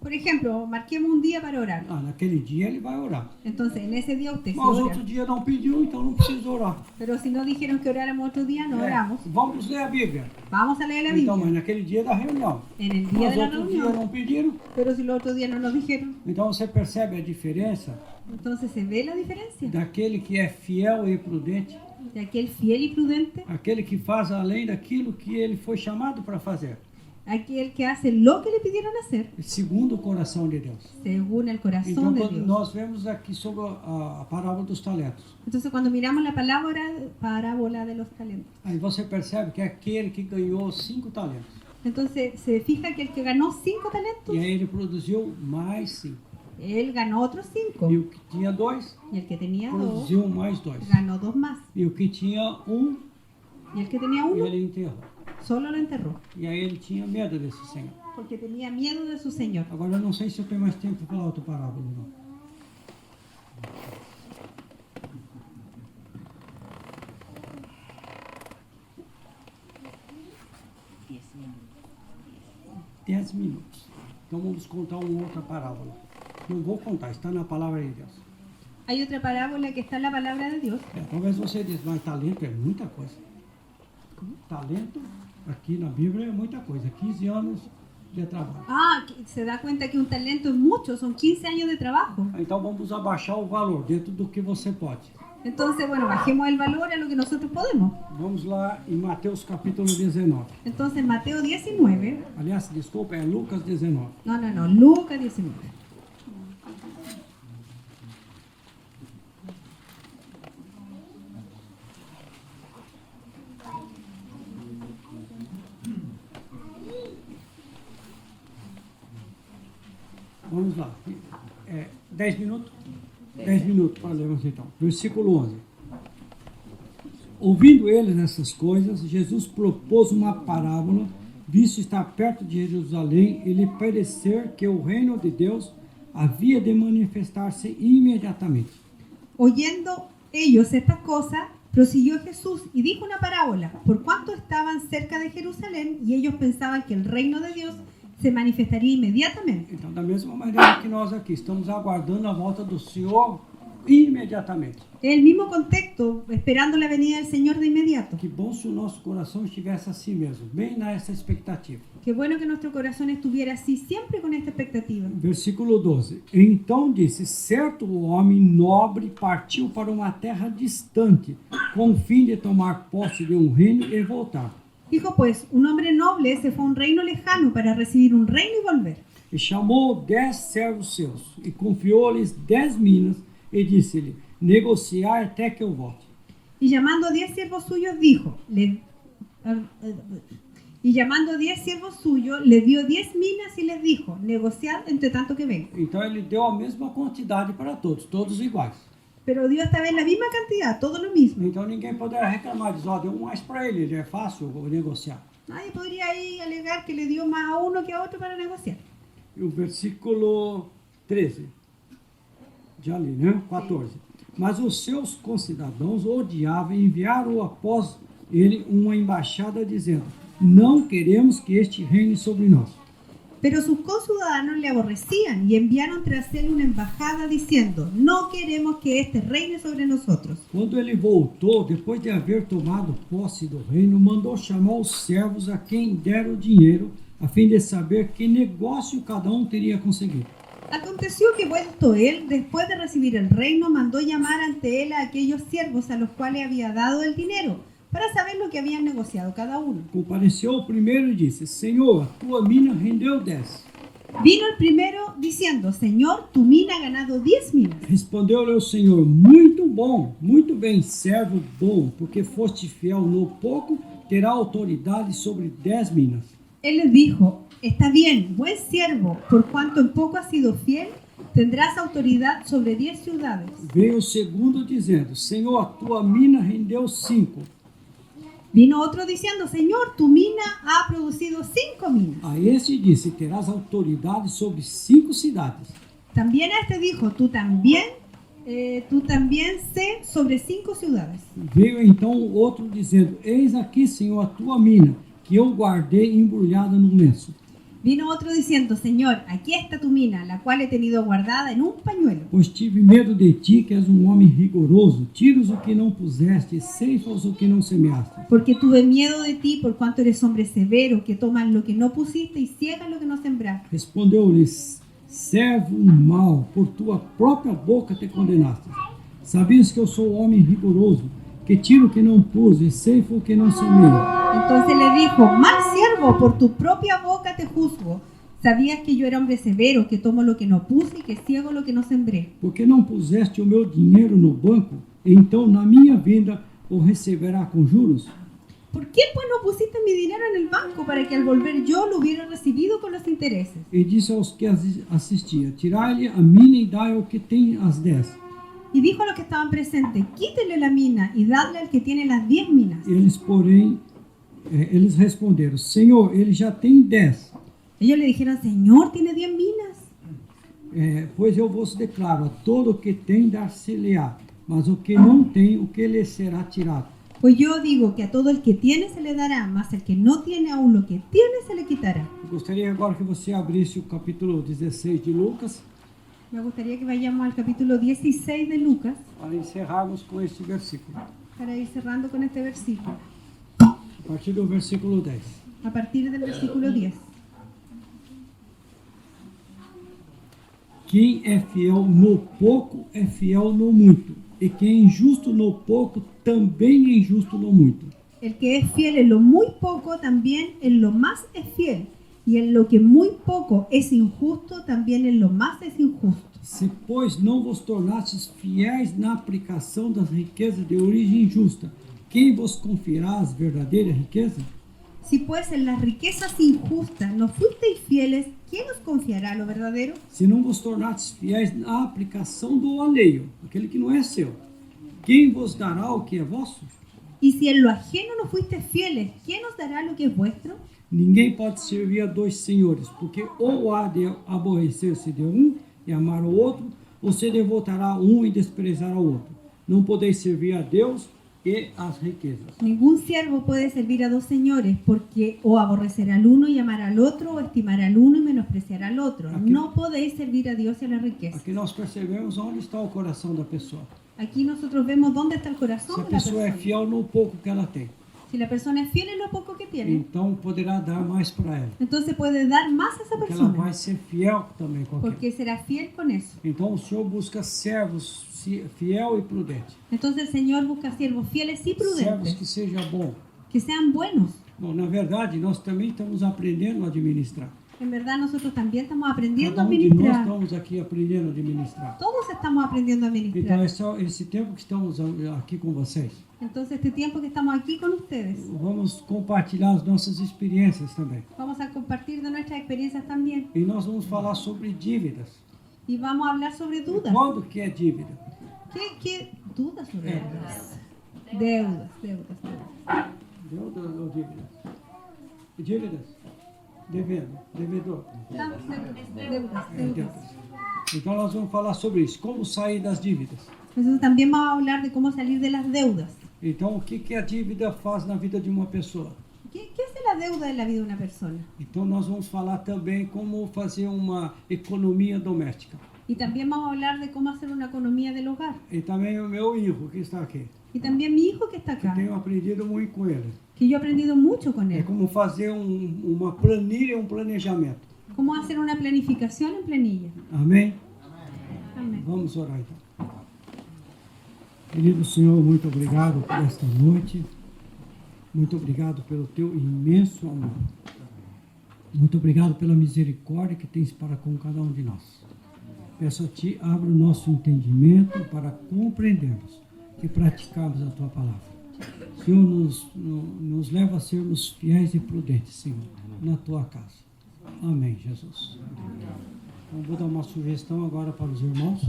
Por ejemplo, marquemos un día para orar. Ah, naquele dia ele vai orar. Entonces, en ese día usted se Mas ora. outro dia não pediu, então não precisa orar. Pero si no dijeron que oráramos otro día, no É, oramos. vamos ler a Bíblia. Vamos a leer la Então, mas Biblia naquele dia da reunião. en el día Mas de la outro dia reunión. não pediram. Pero si los otros días no nos dijeron, Então você percebe a diferença entonces se ve la diferencia daquele que é fiel e prudente, de aquel fiel y prudente, aquele que faz além daquilo que ele foi chamado para fazer, aquel que hace lo que le pidieron hacer segundo o coração de Deus. según el Então, corazón de quando Dios. nós vemos aqui sobre a parábola dos talentos, Entonces, cuando miramos la parábola de los talentos, aí você percebe que é aquele que ganhou 5 talentos. entonces se fija que el que ganó 5 talentos, E aí ele produziu mais 5. él ganó otros 5. E o que tinha 2, Y el que tenía 2, produziu mais 2. ganó 2 más. E o que tinha 1, Y el que tenía 1, ele enterrou. solo lo enterró, E aí ele tinha medo desse Senhor. porque tenía miedo de su Señor. Agora eu não sei se eu tenho mais tempo para falar outra parábola, não. Diez minutos. 10 minutos. Então vamos contar uma outra parábola. Não vou contar, está na palavra de Deus. Hay otra parábola que está en la palabra de Dios. Talvez você diz, mas talento é muita coisa. Talento, aqui na Bíblia, é muita coisa. 15 anos de trabalho. Ah, que se da cuenta que un talento es mucho, son 15 años de trabajo. Então vamos abaixar o valor dentro do que você pode. Entonces, bueno, bajemos el valor a lo que nosotros podemos. Vamos lá em Mateus capítulo 19. Entonces, Mateo 19, Aliás, desculpa, é Lucas 19. no, Lucas 19. Vamos lá. 10 minutos? 10 minutos para lermos então. Versículo 11. Ouvindo eles essas coisas, Jesus propôs uma parábola, visto estar perto de Jerusalém e lhe parecer que o reino de Deus havia de manifestar-se imediatamente. Oyendo ellos estas cosas, prosiguió Jesús y dijo una parábola, por cuanto estaban cerca de Jerusalén y ellos pensaban que el reino de Dios se manifestaría inmediatamente. Então, da mesma maneira que nós aqui estamos aguardando a volta do Senhor imediatamente. Es el mismo contexto, esperando la venida del Señor de inmediato. Que bom se o nosso coração estivesse assim mesmo, bem nessa expectativa. Qué bueno que nuestro corazón estuviera así, siempre con esta expectativa. Versículo 12. Então disse, certo homem nobre partiu para uma terra distante, com o fim de tomar posse de um reino e voltar. Dijo pues, un hombre noble se fue a un reino lejano para recibir un reino y volver. E chamou 10 servos seus, e confiou-lhes 10 minas, e disse-lhe, negociai até que eu volte. Y llamando a 10 siervos suyos, dijo, y llamando a 10 siervos suyos, les dio 10 minas y les dijo, negociad entre tanto que venga. Então ele deu a mesma quantidade para todos, todos iguais. Pero dio esta vez la misma cantidad, todo lo mismo. Então ninguém poderá reclamar, diz, ó, deu mais para ele é fácil negociar. Nadie podría ahí alegar que le dio más a uno que a otro para negociar. E o versículo 13, já li, né? 14. Mas os seus concidadãos o odiavam e enviaram após ele uma embaixada dizendo, não queremos que este reine sobre nós. Pero sus conciudadanos le aborrecían y enviaron tras él una embajada diciendo, no queremos que este reine sobre nosotros. Quando ele voltou, depois de haver tomado posse do reino, mandou chamar os servos a quem deram o dinheiro, a fim de saber que negócio cada um teria conseguido. Aconteció que vuelto él, después de recibir el reino, mandó llamar ante él a aquellos siervos a los cuales había dado el dinero, para saber lo que habían negociado cada uno. Compareceu o primeiro e disse, Senhor, a tua mina rendeu 10. Vino el primero diciendo, Señor, tu mina ha ganado 10 minas. Respondeu-lhe o Senhor, muito bom, muito bem, servo bom, porque foste fiel no pouco, terá autoridade sobre 10 minas. Él les dijo, está bien, buen siervo, por cuanto en poco has sido fiel, tendrás autoridad sobre 10 ciudades. Veio o segundo dizendo, Senhor, a tua mina rendeu 5. Vino otro diciendo, Señor, tu mina ha producido 5 minas. A este disse: terás autoridade sobre 5 cidades. También a este dijo, tú también sé sobre 5 ciudades. Veio então o outro dizendo: eis aqui, Senhor, a tua mina, que eu guardei embrulhada num lenço. Vino otro diciendo, Señor, aquí está tu mina, la cual he tenido guardada en un pañuelo. Pois tive medo de ti, que és um homem rigoroso, tiras o que não puseste, e ceifas o que não semeaste. Porque tuve miedo de ti, por cuanto eres hombre severo, que toman lo que no pusiste y ciegas lo que no sembraste. Respondeu-lhes: servo mau, por tua própria boca te condenaste. Sabias que eu sou homem rigoroso, que tiro o que não pus e ceifo o que não semeio. Entonces le dijo, mal siervo, por tu propia boca te juzgo. Sabías que yo era hombre severo, que tomo lo que no puse y que ciego lo que no sembré. Porque não puseste o meu dinheiro no banco, então na minha vinda o receberá com juros? ¿Por qué pues no pusiste mi dinero en el banco para que al volver yo lo hubiera recibido con los intereses? E disse aos que assistia: tirai-lhe a mina e dai ao que tem as 10. Y dijo a los que estaban presentes, quítele la mina y dadle al que tiene las 10 minas. Eles, porém, eles responderam: Senhor, ele já tem 10. Ellos le dijeron, Señor, tiene 10 minas. Pois eu vos declaro: a todo o que tem dar-se-lhe-á, mas o que não tem, o que lhe será tirado. Pues yo digo que a todo el que tiene se le dará, mas el que no tiene aún lo que tiene se le quitará. Eu gostaria agora que você abrisse o capítulo 16 de Lucas, Me gustaría que vayamos al capítulo 16 de Lucas para encerrarmos com este versículo. para ir cerrando con este versículo, A partir do versículo 10. a partir del versículo 10. Quem é fiel no pouco é fiel no muito, e quem é injusto no pouco também é injusto no muito. El que es fiel en lo muy poco, también en lo más es fiel. Y en lo que muy poco es injusto, también en lo más es injusto. Se, pois, não vos tornastes fiéis na aplicação das riquezas de origem injusta, quem vos confiará as verdadeiras riquezas? Si pues en las riquezas injustas no fuisteis fieles, ¿quién os confiará lo verdadero? Se não vos tornastes fiéis na aplicação do alheio, aquele que não é seu, quem vos dará o que é vosso? Y si en lo ajeno no fuisteis fieles, ¿quién os dará lo que es vuestro? Ninguém pode servir a dois senhores, porque ou há de aborrecer-se de um e amar o outro, ou se devotará a um e desprezar ao outro. Não podeis servir a Deus e as riquezas. Ningún siervo puede servir a dos señores, porque o aborrecerá al uno y amar al otro, o estimar al uno y menospreciar al otro. No podéis servir a Dios y a la riqueza. Aqui nós percebemos onde está o coração da pessoa. Aquí nosotros vemos dónde está el corazón Se a de la pessoa é persona. fiel no pouco que ela tem, Si la persona es fiel en lo poco que tiene, então poderá dar mais para ela. entonces puede dar más a esa Porque ela vai persona, ser fiel também com aquilo. porque será fiel con eso. Então o Senhor busca servos fiel e prudente. Entonces el Señor busca siervos fieles y Servos prudentes, que seja bom. que sean buenos. Bom, na verdade, nós também estamos aprendendo a administrar. En verdad nosotros también estamos aprendiendo a Cada de nós administrar. estamos aqui aprendendo a administrar. Todos estamos aprendiendo a Então, administrar. esse tempo que estamos aqui com vocês, Entonces este tiempo que estamos aquí con ustedes, vamos compartilhar as nossas experiências também. vamos a compartir de nuestras experiencias también. E nós vamos falar sobre dívidas. Y vamos a hablar sobre E dudas. quando que é dívida? ¿Qué dudas sobre É. dudas? Deudas. Deudas ou dívidas? Dívidas? Devendo, devedor. Deudas. Deudas. Então nós vamos falar sobre isso, como sair das dívidas. Entonces también vamos a hablar de cómo salir de las deudas. Então, o que a dívida faz na vida de uma pessoa? ¿Qué hace la deuda en la vida de una persona? Então, nós vamos falar também como fazer uma economia doméstica. Y también vamos a hablar de cómo hacer una economía del hogar. E também o meu hijo, que está aqui, Y también mi hijo que está que acá, tenho aprendido muito com ele. que yo he aprendido mucho con É él. como fazer uma planilha, um planejamento. Cómo hacer una planificación en planilla. Amém? Amén. Vamos orar então. Querido Senhor, muito obrigado por esta noite. Muito obrigado pelo teu imenso amor. Muito obrigado pela misericórdia que tens para com cada um de nós. Peço a Ti, abra o nosso entendimento para compreendermos e praticarmos a Tua palavra. Senhor, nos leva a sermos fiéis e prudentes, Senhor, na Tua casa. Amém, Jesus. Então, vou dar uma sugestão agora para os irmãos.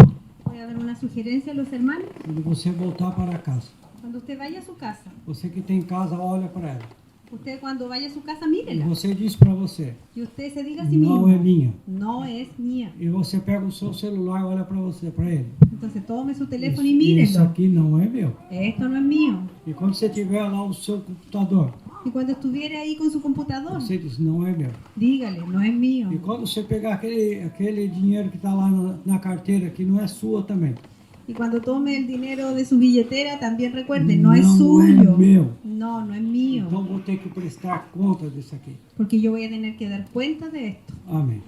Voy a dar una sugerencia a los hermanos. Quando você voltar para casa, Cuando usted vaya a su casa, Você que tem casa, olha para ela. usted cuando vaya a su casa, E mírela. você diz para você, Y usted se diga a sí não mismo, é minha. no es mía. E você pega o seu celular e olha para você, para ele. Entonces tome su teléfono y Isso mírelo. aqui não é meu. Esto no es mío. E quando você tiver lá o seu computador, Y cuando estuviera ahí con su computador, você diz, não é meu. dígale, no es mío. E quando você pegar aquele dinheiro que está lá na carteira, que não é sua também, Y cuando tome el dinero de su billetera, también recuerde, no es não é suyo. meu. No, no es mío. Então vou ter que prestar conta disso aqui. Porque yo voy a tener que dar cuenta de esto. Amém.